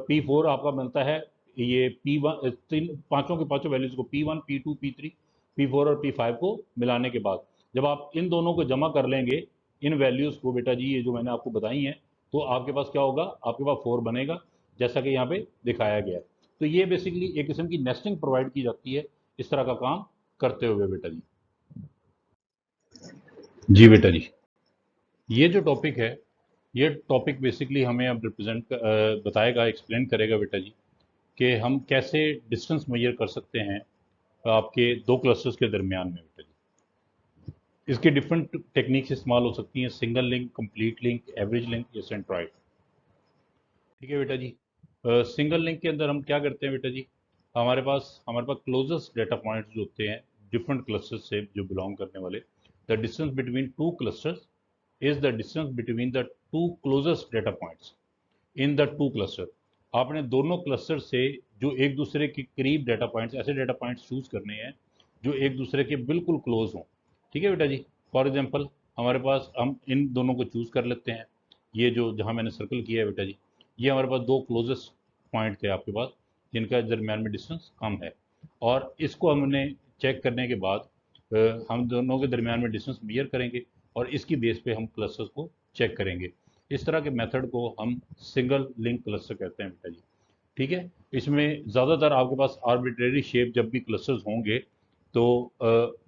P4 आपका बनता है, ये P1 पांचों के पांचों वैल्यूज को P1 P2 P3 P4 और P5 को मिलाने के बाद जब आप इन दोनों को जमा कर लेंगे, इन वैल्यूज़ को बेटा जी ये जो मैंने आपको बताई हैं, तो आपके पास क्या होगा, आपके पास 4 बनेगा जैसा कि यहाँ पे दिखाया गया है। तो ये बेसिकली एक किस्म की नेस्टिंग प्रोवाइड की जाती है इस तरह का काम करते हुए बेटा जी। जी बेटा जी। ये जो टॉपिक है, ये टॉपिक बेसिकली हमें अब रिप्रेजेंट बताएगा, एक्सप्लेन करेगा बेटा जी कि हम कैसे डिस्टेंस मेजर कर सकते हैं आपके दो क्लस्टर्स के दरमियान में बेटा जी। इसकी डिफरेंट टेक्निक्स इस्तेमाल हो सकती हैं, single link, complete link, average link या सेंट्रॉइड। ठीक है बेटा जी। सिंगल लिंक के अंदर हम क्या करते हैं बेटा जी, हमारे पास क्लोजेस्ट डेटा पॉइंट्स जो होते हैं डिफरेंट क्लस्टर्स से जो बिलोंग करने वाले, the distance between to clusters is the distance between the two closest data points in the two cluster. आपने दोनों क्लस्टर से जो एक दूसरे के करीब डेटा पॉइंट्स, ऐसे डेटा पॉइंट्स चूज करने हैं जो एक दूसरे के बिल्कुल क्लोज हों। ठीक है बेटा जी। फॉर एग्जांपल हमारे पास, हम इन दोनों को चूज कर लेते हैं, ये जो जहां मैंने सर्कल किया है बेटा जी, ये हमारे पास दो क्लोजेस्ट पॉइंट थे आपके पास जिनका दरमियान में डिस्टेंस कम है, और इसको हमने चेक करने के बाद हम दोनों के दरमियान में डिस्टेंस मेजर करेंगे और इसकी बेस पे हम क्लस्टर्स को चेक करेंगे। इस तरह के मेथड को हम सिंगल लिंक क्लस्टर कहते हैं बेटा जी। ठीक है। इसमें ज़्यादातर आपके पास आर्बिट्रेरी शेप जब भी क्लस्टर्स होंगे तो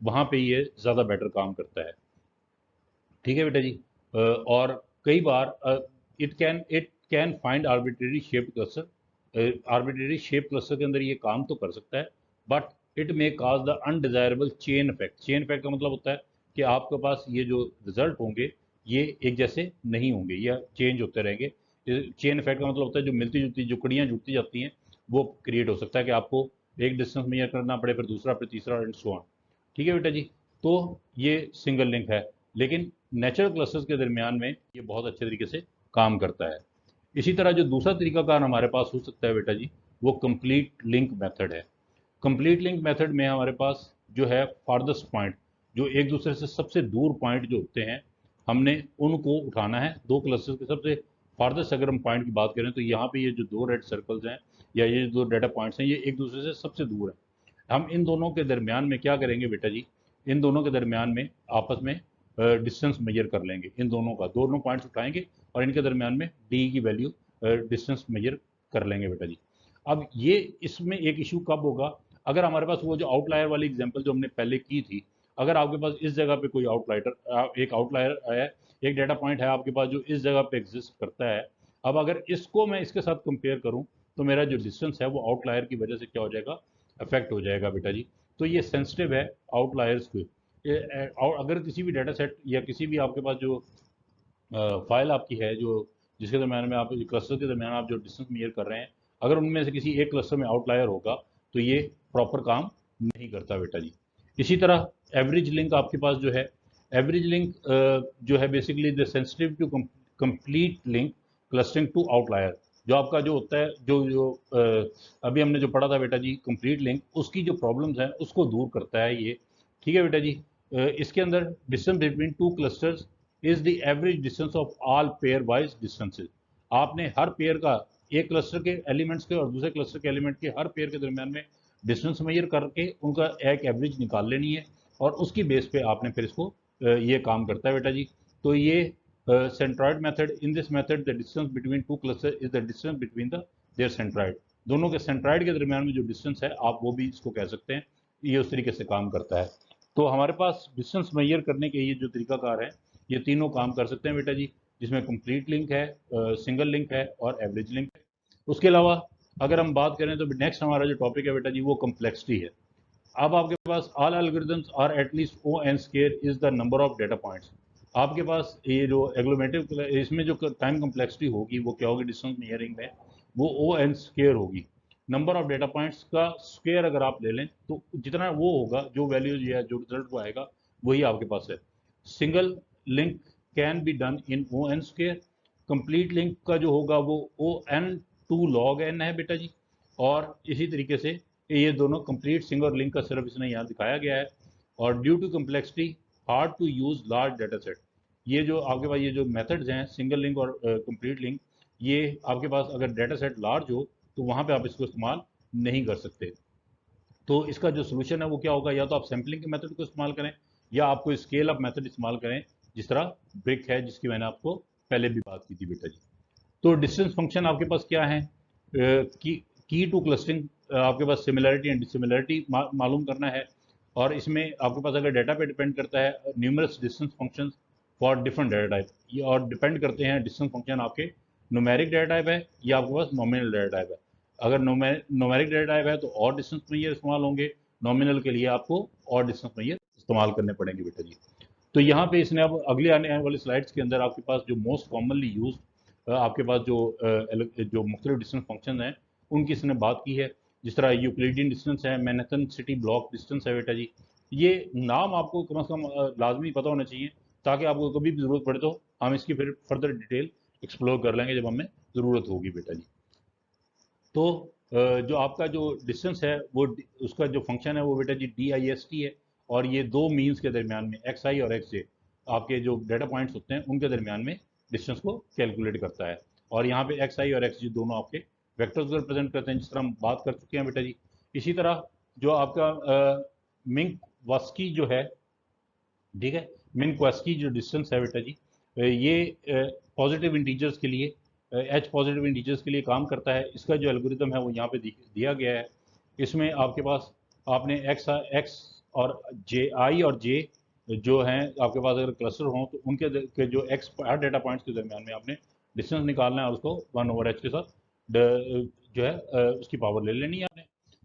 वहाँ पे ये ज़्यादा बेटर काम करता है। ठीक है बेटा जी। और कई बार it can find arbitrary shape cluster, arbitrary shape cluster के अंदर ये काम तो कर सकता है, but it may cause the undesirable chain effect. Chain effect का मतलब होता है कि आपके पास ये जो रिजल्ट होंगे ये एक जैसे नहीं होंगे या चेंज होते रहेंगे। चेन इफेक्ट का मतलब होता है जो मिलती जुलती जो कड़ियाँ जुड़ती जाती हैं वो क्रिएट हो सकता है कि आपको एक डिस्टेंस मेजर करना पड़े, फिर दूसरा, फिर तीसरा एंड सो ऑन। ठीक है बेटा जी। तो ये सिंगल लिंक है, लेकिन नेचुरल क्लस्टर्स के दरमियान में ये बहुत अच्छे तरीके से काम करता है। इसी तरह जो दूसरा तरीकाकार हमारे पास हो सकता है बेटा जी, वो कंप्लीट लिंक मेथड है। कंप्लीट लिंक मेथड में हमारे पास जो है फार्देस्ट पॉइंट, जो एक दूसरे से सबसे दूर पॉइंट जो होते हैं, हमने उनको उठाना है। दो क्लस्टर्स के सबसे फार्देस्ट अगर हम पॉइंट की बात करें तो यहाँ पे ये जो दो रेड सर्कल्स हैं या ये जो दो डाटा पॉइंट्स हैं, ये एक दूसरे से सबसे दूर है। हम इन दोनों के दरमियान में क्या करेंगे बेटा जी, इन दोनों के दरमियान में आपस में डिस्टेंस मेजर कर लेंगे। इन दोनों का दोनों पॉइंट्स उठाएंगे और इनके दरमियान में डी की वैल्यू डिस्टेंस मेजर कर लेंगे बेटा जी। अब ये इसमें एक इशू कब होगा, अगर हमारे पास वो जो आउटलायर वाली एग्जांपल जो हमने पहले की थी, अगर आपके पास इस जगह पे कोई आउटलायर एक आउटलायर है, एक डाटा पॉइंट है आपके पास जो इस जगह पे एग्जिस्ट करता है, अब अगर इसको मैं इसके साथ कंपेयर करूं तो मेरा जो डिस्टेंस है वो आउटलायर की वजह से क्या हो जाएगा, अफेक्ट हो जाएगा बेटा जी। तो ये सेंसिटिव है आउटलायर्स को। अगर किसी भी डाटा सेट या किसी भी आपके पास जो फाइल आपकी है, जो जिसके दरम्यान में आप क्लस्टर के दरम्यान आप जो डिस्टेंस मेजर कर रहे हैं, अगर उनमें से किसी एक क्लस्टर में आउटलायर होगा तो ये प्रॉपर काम नहीं करता बेटा जी। इसी तरह एवरेज लिंक आपके पास जो है, एवरेज लिंक जो है basically the sensitive to complete link clustering to outlier. जो आपका जो होता है, जो जो अभी हमने जो पढ़ा था बेटा जी कंप्लीट लिंक, उसकी जो प्रॉब्लम्स हैं उसको दूर करता है ये। ठीक है बेटा जी। इसके अंदर distance between to clusters is the average distance of all pair wise distances. आपने हर पेयर का, एक क्लस्टर के एलिमेंट्स के और दूसरे क्लस्टर के एलिमेंट के हर पेयर के दरमियान में डिस्टेंस मेजर करके उनका एक एवरेज निकाल लेनी है, और उसकी बेस पे आपने फिर इसको ये काम करता है बेटा जी। तो ये centroid method, in this method the distance between two cluster is the distance between the their centroid. दोनों के सेंट्रॉइड के दरमियान में जो डिस्टेंस है, आप वो भी इसको कह सकते हैं। ये उस तरीके से काम करता है। तो हमारे पास डिस्टेंस मेजर करने के ये जो तरीकाकार है, ये तीनों काम कर सकते हैं बेटा जी, जिसमें कंप्लीट लिंक है, सिंगल लिंक है और एवरेज लिंक है। उसके अलावा अगर हम बात करें तो नेक्स्ट हमारा जो टॉपिक है बेटा जी वो कम्प्लेक्सिटी है। अब आपके पास all algorithms are at least O N square is the number of data points. आपके पास ये जो एग्लोमेटिव, इसमें जो टाइम कम्प्लेक्सिटी होगी वो क्या होगी डिस्टेंस मेजरिंग में, वो ओ एन स्केयर होगी। नंबर ऑफ डेटा पॉइंट्स का स्क्वायर अगर आप ले लें तो जितना वो होगा, जो वैल्यूज या जो रिजल्ट वो आएगा वही आपके पास है। Single link can be done in O N square. Complete link का जो होगा वो O N two log N है बेटा जी। और इसी तरीके से ये दोनों कंप्लीट सिंगल लिंक का सिर्फ इसने यहाँ दिखाया गया है। और due to complexity hard to use large data set. ये जो आपके पास ये जो मेथड्स हैं सिंगल लिंक और कंप्लीट लिंक, ये आपके पास अगर डाटा सेट लार्ज हो तो वहाँ पे आप इसको इस्तेमाल नहीं कर सकते। तो इसका जो सोल्यूशन है वो क्या होगा, या तो आप सैम्पलिंग के मेथड को इस्तेमाल करें या आपको स्केल अप मेथड इस्तेमाल करें, जिस तरह ब्रिक है जिसकी मैंने आपको पहले भी बात की थी बेटा जी। तो डिस्टेंस फंक्शन आपके पास क्या है, की टू क्लस्टरिंग आपके पास सिमिलरिटी एंड डिसिमिलरिटी मालूम करना है। और इसमें आपके पास अगर डाटा पे डिपेंड करता है numerous distance functions for different data type, ये और डिपेंड करते हैं डिस्टेंस फंक्शन आपके न्यूमेरिक डाटा टाइप है या आपके पास नॉमिनल डाटा टाइप है। अगर न्यूमेरिक डाटा टाइप है तो और डिस्टेंस मेजर इस्तेमाल होंगे, नॉमिनल के लिए आपको और डिस्टेंस मेजर इस्तेमाल करने पड़ेंगे बेटा जी। तो यहाँ पे इसने अब अगले आने वाली स्लाइड्स के अंदर आपके पास जो मोस्ट कॉमनली यूज आपके पास जो मुख्तलिफ डिस्टेंस फंक्शन हैं उनकी इसने बात की है। जिस तरह यूक्लिडियन डिस्टेंस है, मैनहट्टन सिटी ब्लॉक डिस्टेंस है बेटा जी। ये नाम आपको कम से कम लाजमी पता होना चाहिए, ताकि आपको कभी भी ज़रूरत पड़े तो हम इसकी फिर फर्दर डिटेल एक्सप्लोर कर लेंगे जब हमें ज़रूरत होगी बेटा जी। तो जो आपका जो डिस्टेंस है वो उसका जो फंक्शन है वो बेटा G D I S T है। और ये दो मीन्स के दरमियान में एक्स आई और एक्स जे, आपके जो डाटा पॉइंट्स होते हैं उनके दरमियान में डिस्टेंस को कैलकुलेट करता है। और यहाँ पे एक्स आई और एक्स जे दोनों आपके वेक्टर्स को रिप्रेजेंट करते हैं, जिस तरह हम बात कर चुके हैं बेटा जी। इसी तरह जो आपका मिंक वास्की जो है, ठीक है, मिंक वास्की जो डिस्टेंस है बेटा जी, ये पॉजिटिव इंटीजर्स के लिए, एच पॉजिटिव इंटीजर्स के लिए काम करता है। इसका जो एल्गोरिदम है वो यहाँ पे दिया गया है। इसमें आपके पास आपने एक्स एक्स और जे, आई और जे जो हैं आपके पास अगर क्लस्टर हों तो उनके के जो एक्स हर डेटा पॉइंट्स के दरमियान में आपने डिस्टेंस निकालना है और उसको 1/h के साथ जो है उसकी पावर ले लेनी है आपने।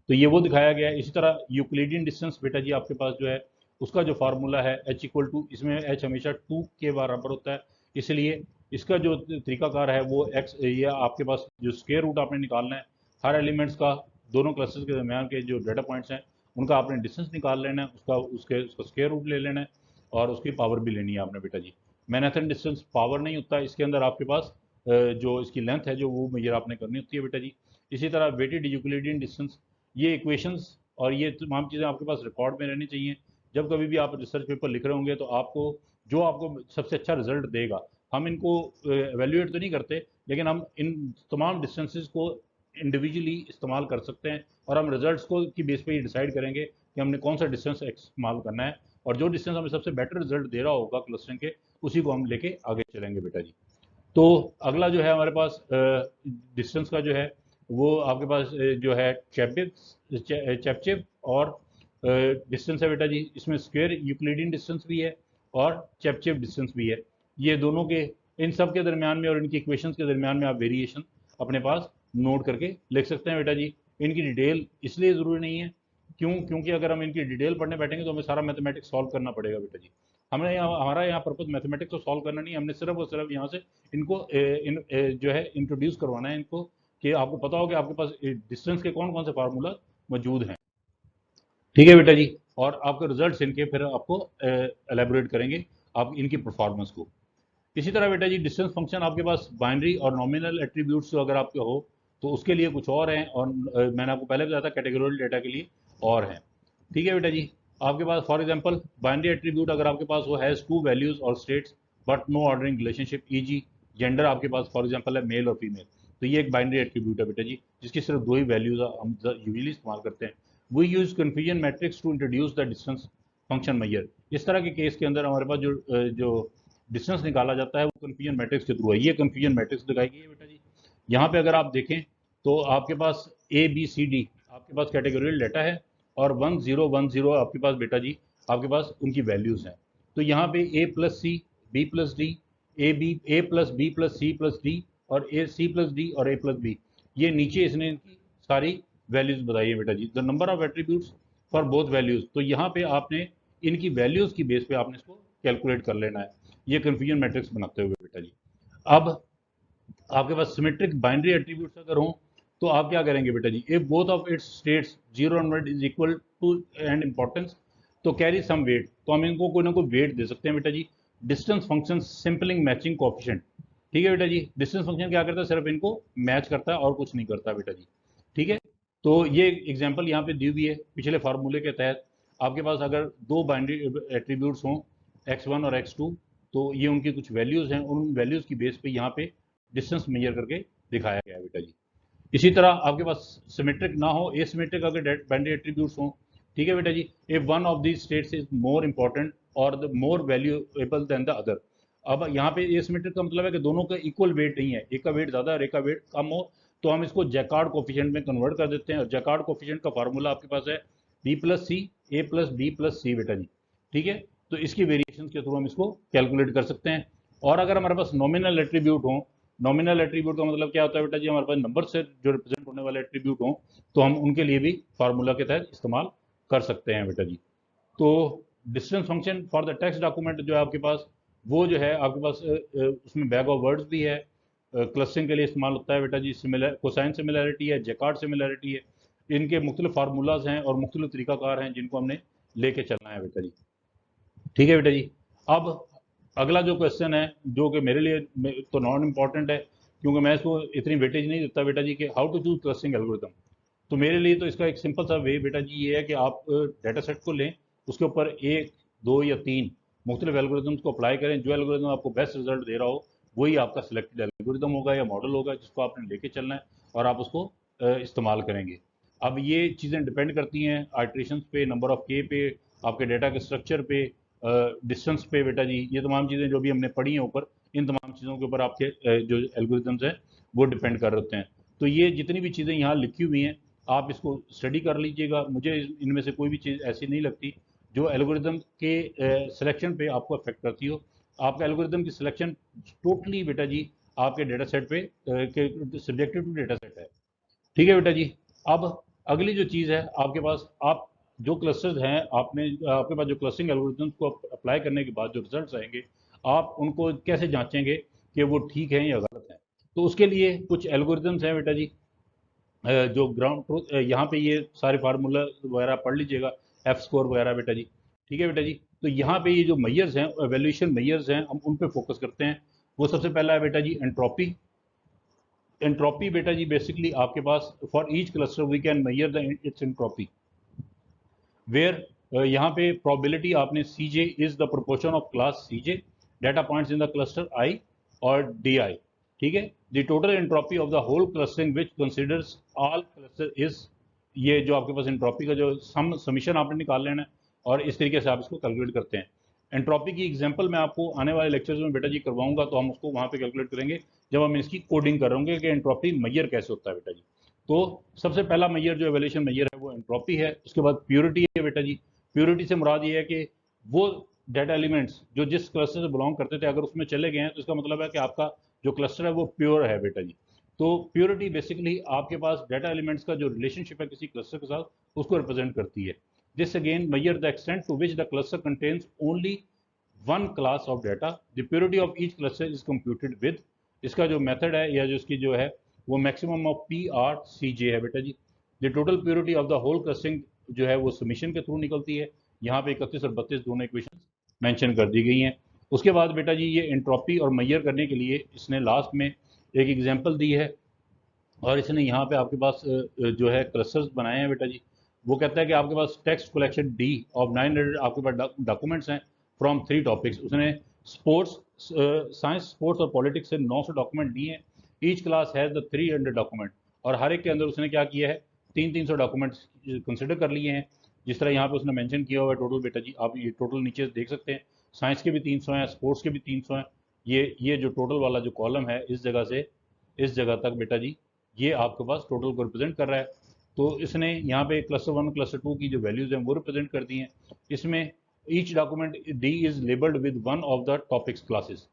तो ये वो दिखाया गया है। इसी तरह यूक्लिडियन डिस्टेंस बेटा जी आपके पास जो है उसका जो फार्मूला है एच इक्वल टू, इसमें एच हमेशा 2 के बराबर होता है, इसलिए इसका जो तरीकाकार है वो एक्स, ये आपके पास जो स्क्वायर रूट आपने निकालना है हर एलिमेंट्स का, दोनों क्लस्टर्स के दरमियान के जो डाटा पॉइंट्स हैं उनका आपने डिस्टेंस निकाल लेना है, उसका स्क्वायर रूट ले लेना है और उसकी पावर भी लेनी है आपने बेटा जी। मैनहट्टन डिस्टेंस पावर नहीं होता, इसके अंदर आपके पास जो इसकी लेंथ है जो वो मेजर आपने करनी होती है बेटा जी। इसी तरह वेटेड यूक्लिडियन डिस्टेंस, ये इक्वेशंस और ये तमाम चीज़ें आपके पास रिकॉर्ड में रहनी चाहिए। जब कभी भी आप रिसर्च पेपर लिख रहे होंगे तो आपको जो आपको सबसे अच्छा रिजल्ट देगा, हम इनको एवेल्यूएट तो नहीं करते, लेकिन हम इन तमाम डिस्टेंसेस को इंडिविजुअली इस्तेमाल कर सकते हैं और हम रिजल्ट्स को की बेस पे ही डिसाइड करेंगे कि हमने कौन सा डिस्टेंस इस्तेमाल करना है, और जो डिस्टेंस हमें सबसे बेटर रिजल्ट दे रहा होगा क्लस्टरिंग के, उसी को हम लेके आगे चलेंगे बेटा जी। तो अगला जो है हमारे पास डिस्टेंस का जो है वो आपके पास जो है चेपचेप और डिस्टेंस है बेटा जी। इसमें स्क्वायर यूक्लिडियन डिस्टेंस भी है और चेपचेप डिस्टेंस भी है। ये दोनों के, इन सब के दरमियान में और इनकी इक्वेशंस के दरमियान में आप वेरिएशन अपने पास नोट करके लिख सकते हैं बेटा जी। इनकी डिटेल इसलिए ज़रूरी नहीं है, क्योंकि अगर हम इनकी डिटेल पढ़ने बैठेंगे तो हमें सारा मैथमेटिक्स सॉल्व करना पड़ेगा बेटा जी। हमने यहाँ, हमारा यहाँ पर्पज मैथमेटिक्स को सॉल्व करना नहीं, हमने सिर्फ और सिर्फ यहाँ से इनको जो है इंट्रोड्यूस करवाना है इनको, कि आपको पता हो कि आपके पास डिस्टेंस के कौन कौन से फार्मूला मौजूद हैं। ठीक है बेटा जी। और आपके रिजल्ट्स इनके फिर आपको एलेबोरेट करेंगे आप इनकी परफॉर्मेंस को। इसी तरह बेटा जी डिस्टेंस फंक्शन आपके पास बाइनरी और नॉमिनल एट्रीब्यूट्स अगर आपके हो तो उसके लिए कुछ और हैं, और मैंने आपको पहले बताया था कैटेगोरियल डेटा के लिए और हैं। ठीक है बेटा जी। आपके पास फॉर एग्जांपल बाइनरी एट्रीब्यूट अगर आपके पास वो हैज़ टू वैल्यूज और states but no ordering relationship, E G. Gender आपके पास फॉर एग्जांपल है मेल और फीमेल, तो ये एक बाइनरी एट्रीब्यूट है बेटा जी, जिसकी सिर्फ दो ही वैल्यूज हम यूजली इस्तेमाल करते हैं। We use confusion matrix to introduce the distance function मैयर। इस तरह के केस के अंदर हमारे पास जो डिस्टेंस निकाला जाता है वो कन्फ्यूजन मैट्रिक्स के थ्रू है। ये कन्फ्यूजन मैट्रिक्स दिखाई गई है बेटा जी। यहाँ पे अगर आप देखें तो आपके पास ए बी सी डी आपके पास कैटेगोरियल डाटा है, और 1010 आपके पास बेटा जी आपके पास उनकी वैल्यूज हैं। तो यहाँ पे A plus C, B plus D, A plus B plus C plus D, और ए सी प्लस डी और ए प्लस बी, ये नीचे इसने इनकी सारी वैल्यूज बताई है बेटा जी। The number of attributes for both values, तो यहाँ पे आपने इनकी वैल्यूज की बेस पे आपने इसको कैलकुलेट कर लेना है, ये कन्फ्यूजन मैट्रिक्स बनाते हुए बेटा जी। अब आपके पास सिमेट्रिक बाइनरी एट्रीब्यूट्स अगर हों तो आप क्या करेंगे बेटा जी, if both of its states 0 और 1 is equal to and importance तो कैरी सम वेट, तो हम इनको कोई ना कोई वेट दे सकते हैं बेटा जी। डिस्टेंस फंक्शन सिंपलिंग मैचिंग कोएफिशिएंट, ठीक है बेटा जी। डिस्टेंस फंक्शन क्या करता है, सिर्फ इनको मैच करता है और कुछ नहीं करता बेटा जी। ठीक है, तो ये एग्जांपल यहाँ पे दी हुई है पिछले फार्मूले के तहत। आपके पास अगर दो बाइनरी एट्रीब्यूट्स हों x1 और x2, तो ये उनकी कुछ वैल्यूज हैं, उन वैल्यूज की बेस पे यहाँ पे डिस्टेंस मेजर करके दिखाया गया है बेटा जी। इसी तरह आपके पास सिमेट्रिक ना हो, एसिमेट्रिक अगर बाइनरी एट्रीब्यूट्स हों, ठीक है बेटा जी, if one of these states is more important और the more valuable than the other. अब यहाँ पे एसिमेट्रिक का मतलब है कि दोनों का इक्वल वेट नहीं है, एक का वेट ज़्यादा और एक का वेट कम हो, तो हम इसको जैकार्ड कोफिशिएंट में कन्वर्ट कर देते हैं। और जैकार्ड कोफिशिएंट का फार्मूला आपके पास है बी प्लस सी ए प्लस बी प्लस सी बेटा जी। ठीक है, तो इसकी वेरिएशन के थ्रू हम इसको कैलकुलेट कर सकते हैं। और अगर हमारे पास नॉमिनल एट्रीब्यूट हो, नॉमिनल एट्रीब्यूट का मतलब क्या होता है बेटा जी, हमारे पास नंबर से जो रिप्रेजेंट होने वाले एट्रीब्यूट हों तो हम उनके लिए भी फार्मूला के तहत इस्तेमाल कर सकते हैं बेटा जी। तो distance function for the text document जो है आपके पास, वो जो है आपके पास उसमें बैग ऑफ वर्ड्स भी है, क्लस्टरिंग के लिए इस्तेमाल होता है बेटा जी। सिमिलर कोसाइन सिमिलैरिटी है, जैकार्ड सिमिलैरिटी है, इनके मुख्तलिफ फार्मूलाज हैं और मुख्तलिफ तरीकाकार हैं जिनको हमने लेके चलना है बेटा जी। ठीक है बेटा जी। अब अगला जो क्वेश्चन है जो कि मेरे लिए तो नॉन इम्पॉर्टेंट है, क्योंकि मैं इसको इतनी वेटेज नहीं देता बेटा जी, कि how to choose clustering algorithm. तो मेरे लिए तो इसका एक सिंपल सा वे बेटा जी ये है कि आप डाटा सेट को लें, उसके ऊपर एक दो या तीन मुख्तलिफ एल्गोरिथम्स को अप्लाई करें, जो एल्गोरिथम आपको बेस्ट रिजल्ट दे रहा हो वही आपका सिलेक्टेड एल्गोरिथम होगा या मॉडल होगा जिसको आपने लेके चलना है और आप उसको इस्तेमाल करेंगे। अब ये चीज़ें डिपेंड करती हैं आइट्रेशन पे, नंबर ऑफ के पे, आपके डेटा के स्ट्रक्चर पे, डिस्टेंस पे बेटा जी। ये तमाम चीज़ें जो भी हमने पढ़ी हैं ऊपर, इन तमाम चीज़ों के ऊपर आपके जो एल्गोरिथम्स हैं वो डिपेंड कर रहे हैं। तो ये जितनी भी चीज़ें यहाँ लिखी हुई हैं आप इसको स्टडी कर लीजिएगा। मुझे इनमें से कोई भी चीज़ ऐसी नहीं लगती जो एल्गोरिथम के सिलेक्शन पे आपको अफेक्ट करती हो। आपका एल्गोरिथम की सिलेक्शन टोटली बेटा जी आपके डेटा सेट पे सब्जेक्टिव टू डेटा सेट है। ठीक है बेटा जी। अब अगली जो चीज़ है आपके पास, आप जो क्लस्टर्स हैं आपने आपके पास जो क्लस्टरिंग एल्गोरिथम्स को अप्लाई करने के बाद जो रिजल्ट्स आएंगे, आप उनको कैसे जांचेंगे कि वो ठीक हैं या गलत हैं। तो उसके लिए कुछ एल्गोरिथम्स हैं बेटा जी, जो ग्राउंड ट्रूथ यहाँ पे ये सारे फार्मूला वगैरह पढ़ लीजिएगा, एफ स्कोर वगैरह बेटा जी। ठीक है बेटा जी। तो यहाँ पे ये जो मैयर्स हैं, वैल्यूएशन मैयर्स हैं, हम उन पे फोकस करते हैं। वो सबसे पहला है बेटा जी एंट्रोपी, एंट्रोपी बेटा जी बेसिकली आपके पास for each cluster we can measure the its entropy, where यहाँ पे प्रोबेबिलिटी आपने C J is the proportion of class C J data points in the cluster I और डी आई, ठीक है। The total entropy of the whole clustering which considers all cluster is, ये जो आपके पास entropy का जो summation आपने निकाल लेना है और इस तरीके से आप इसको कैलकुलेट करते हैं। एंट्रोपी की एग्जांपल मैं आपको आने वाले लेक्चर्स में बेटा जी करवाऊंगा, तो हम उसको वहाँ पे कैलकुलेट करेंगे जब हम इसकी कोडिंग कर रहे होंगे कि एंट्रोपी मैयर कैसे होता है बेटा जी। तो सबसे पहला मैयर जो एवोल्यूशन मैयर है वो एंट्रोपी है। उसके बाद प्योरिटी है बेटा जी। प्योरिटी से मुराद ये है कि वो डाटा एलिमेंट्स जो जिस क्लस्टर से बिलोंग करते थे अगर उसमें चले गए हैं तो इसका मतलब है कि आपका जो क्लस्टर है वो प्योर है बेटा जी। तो प्योरिटी बेसिकली आपके पास डाटा एलिमेंट्स का जो रिलेशनशिप है किसी क्लस्टर के साथ उसको रिप्रेजेंट करती है। This again measure the extent to which the cluster contains only one class of data. The purity of each cluster is computed with, इसका जो मेथड है या जो इसकी जो है वो maximum of P R C J है बेटा जी। The total purity of the whole clustering जो है वो समीशन के थ्रू निकलती है। यहाँ पे 31 और 32 दोनों इक्वेशन मेंशन कर दी गई हैं। उसके बाद बेटा जी ये एंट्रोपी और मैयर करने के लिए इसने लास्ट में एक एग्जांपल दी है और इसने यहाँ पे आपके पास जो है क्लस्टर्स बनाए हैं बेटा जी। वो कहता है कि आपके पास टेक्स्ट कलेक्शन डी ऑफ 900 आपके पास डॉक्यूमेंट्स हैं फ्रॉम 3 टॉपिक्स। उसने स्पोर्ट्स, साइंस, स्पोर्ट्स और पॉलिटिक्स से 900 डॉक्यूमेंट दिए हैं। Each class has the 300 document और हर एक के अंदर उसने क्या किया है 300 डॉक्यूमेंट्स कंसिडर कर लिए हैं। जिस तरह यहाँ पे उसने मेंशन किया हुआ है टोटल बेटा जी, आप ये टोटल नीचे देख सकते हैं। साइंस के भी 300 हैं, स्पोर्ट्स के भी 300 हैं। ये जो टोटल वाला जो कॉलम है इस जगह से इस जगह तक बेटा जी ये आपके पास टोटल को रिप्रेजेंट कर रहा है। तो इसने यहाँ पे क्लस्टर 1 क्लस्टर 2 की जो वैल्यूज हैं वो रिप्रेजेंट कर दी हैं। इसमें each document D is labelled with one of the topics classes,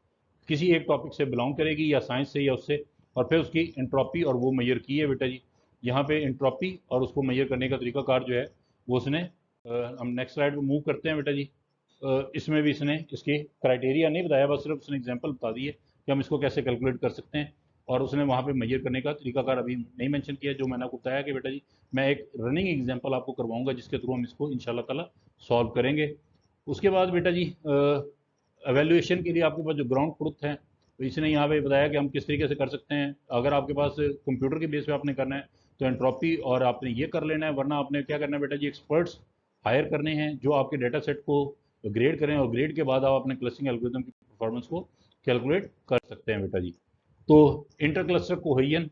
किसी एक टॉपिक से बिलोंग करेगी या साइंस से या उससे, और फिर उसकी एंट्रोपी और वो मैयर की है बेटा जी। यहाँ पे एंट्रोपी और उसको मैयर करने का तरीकाकार जो है वो उसने हम नेक्स्ट स्लाइड पे मूव करते हैं बेटा जी। इसमें भी इसने इसके क्राइटेरिया नहीं बताया, बस सिर्फ उसने एग्जांपल बता दी है कि हम इसको कैसे कैलकुलेट कर सकते हैं और उसने वहाँ पे मेजर करने का तरीकाकार अभी नहीं मेंशन किया। जो मैंने आपको बताया कि बेटा जी मैं एक रनिंग एग्जांपल आपको करवाऊंगा जिसके थ्रू हम इसको इंशाल्लाह ताला सॉल्व करेंगे। उसके बाद बेटा जी एवेल्युएशन के लिए आपके पास जो ग्राउंड ट्रुथ है तो इसने यहाँ पे बताया कि हम किस तरीके से कर सकते हैं। अगर आपके पास कंप्यूटर के बेस पे आपने करना है तो एंट्रोपी और आपने ये कर लेना है, वरना आपने क्या करना है बेटा जी एक्सपर्ट्स हायर करने हैं जो आपके डेटा सेट को ग्रेड करें और ग्रेड के बाद आप अपने क्लस्टरिंग एल्गोरिथम की परफॉर्मेंस को कैलकुलेट कर सकते हैं बेटा जी। तो इंटर क्लस्टर कोहेजन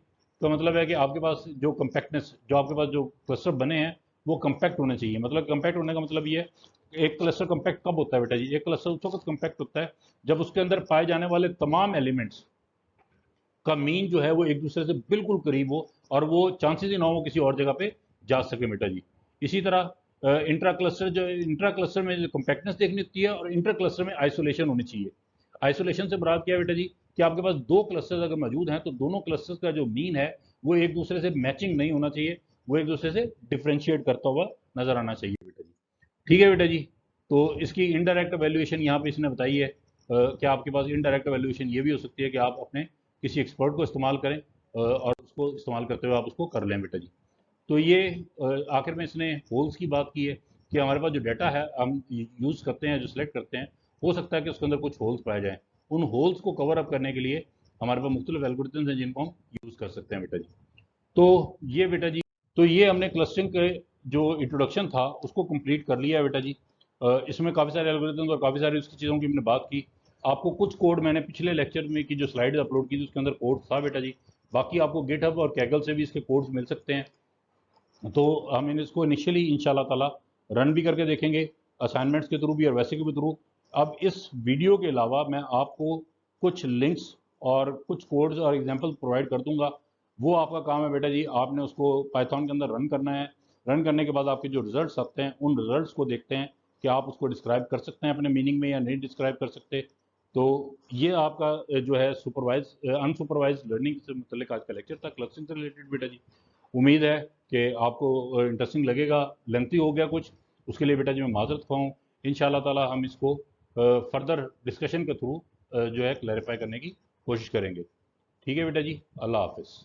का मतलब है कि आपके पास जो कम्पैक्टनेस, जो आपके पास जो क्लस्टर बने हैं वो कम्पैक्ट होने चाहिए। मतलब कम्पैक्ट होने का मतलब ये है एक क्लस्टर कम्पैक्ट कब होता है बेटा जी, एक क्लस्टर उस वक्त कम्पैक्ट होता है जब उसके अंदर पाए जाने वाले तमाम एलिमेंट्स का मीन जो है वो एक दूसरे से बिल्कुल करीब हो और वो चांसेस ही ना हो किसी और जगह पे जा सके बेटा जी। इसी तरह इंट्रा क्लस्टर जो इंट्रा क्लस्टर में कम्पैक्टनेस देखनी होती है और इंटर क्लस्टर में आइसोलेशन होनी चाहिए। आइसोलेशन से मुराद क्या है बेटा जी कि आपके पास दो क्लस्टर्स अगर मौजूद हैं तो दोनों क्लस्टर्स का जो मीन है वो एक दूसरे से मैचिंग नहीं होना चाहिए, वो एक दूसरे से डिफ्रेंशिएट करता हुआ नजर आना चाहिए बेटा जी। ठीक है बेटा जी। तो इसकी इनडायरेक्ट वैल्यूएशन यहाँ पे इसने बताई है कि आपके पास इनडायरेक्ट वैल्यूएशन ये भी हो सकती है कि आप अपने किसी एक्सपर्ट को इस्तेमाल करें और उसको इस्तेमाल करते हुए आप उसको कर लें बेटा जी। तो ये आखिर में इसने होल्स की बात की है कि हमारे पास जो डाटा है हम यूज़ करते हैं, जो सिलेक्ट करते हैं, हो सकता है कि उसके अंदर कुछ होल्स पाए जाएँ। उन होल्स को कवर अप करने के लिए हमारे पास मुख्तलिफ एल्गोरिथम्स हैं जिनको हम यूज़ कर सकते हैं बेटा जी। तो ये बेटा जी, तो ये हमने क्लस्टरिंग के जो इंट्रोडक्शन था उसको कंप्लीट कर लिया है बेटा जी। इसमें काफ़ी सारे एल्गोरिथम्स और काफ़ी सारी उसकी चीज़ों की हमने बात की। आपको कुछ कोड मैंने पिछले लेक्चर में की जो स्लाइड अपलोड की थी उसके अंदर कोड था बेटा जी। बाकी आपको गिटहब और कैगल से भी इसके कोड्स मिल सकते हैं। तो हम इसको इनिशियली इंशाल्लाह ताला रन भी करके देखेंगे असाइनमेंट्स के थ्रू भी और वैसे के भी थ्रू। अब इस वीडियो के अलावा मैं आपको कुछ लिंक्स और कुछ कोड्स और एग्जांपल्स प्रोवाइड कर दूंगा। वो आपका काम है बेटा जी, आपने उसको पाइथन के अंदर रन करना है। रन करने के बाद आपके जो रिजल्ट्स आते हैं उन रिजल्ट्स को देखते हैं कि आप उसको डिस्क्राइब कर सकते हैं अपने मीनिंग में या नहीं डिस्क्राइब कर सकते। तो ये आपका जो है सुपरवाइज अनसुपरवाइज लर्निंग से मुतल्लिक आज का लेक्चर था क्लस्टरिंग से रिलेटेड बेटा जी। उम्मीद है कि आपको इंटरेस्टिंग लगेगा। लेंथी हो गया कुछ, उसके लिए बेटा जी मैं माजरत खाऊँ। इंशाल्लाह ताला हम इसको फर्दर डिस्कशन के थ्रू जो है क्लैरिफाई करने की कोशिश करेंगे। ठीक है बेटा जी, अल्लाह हाफिज़।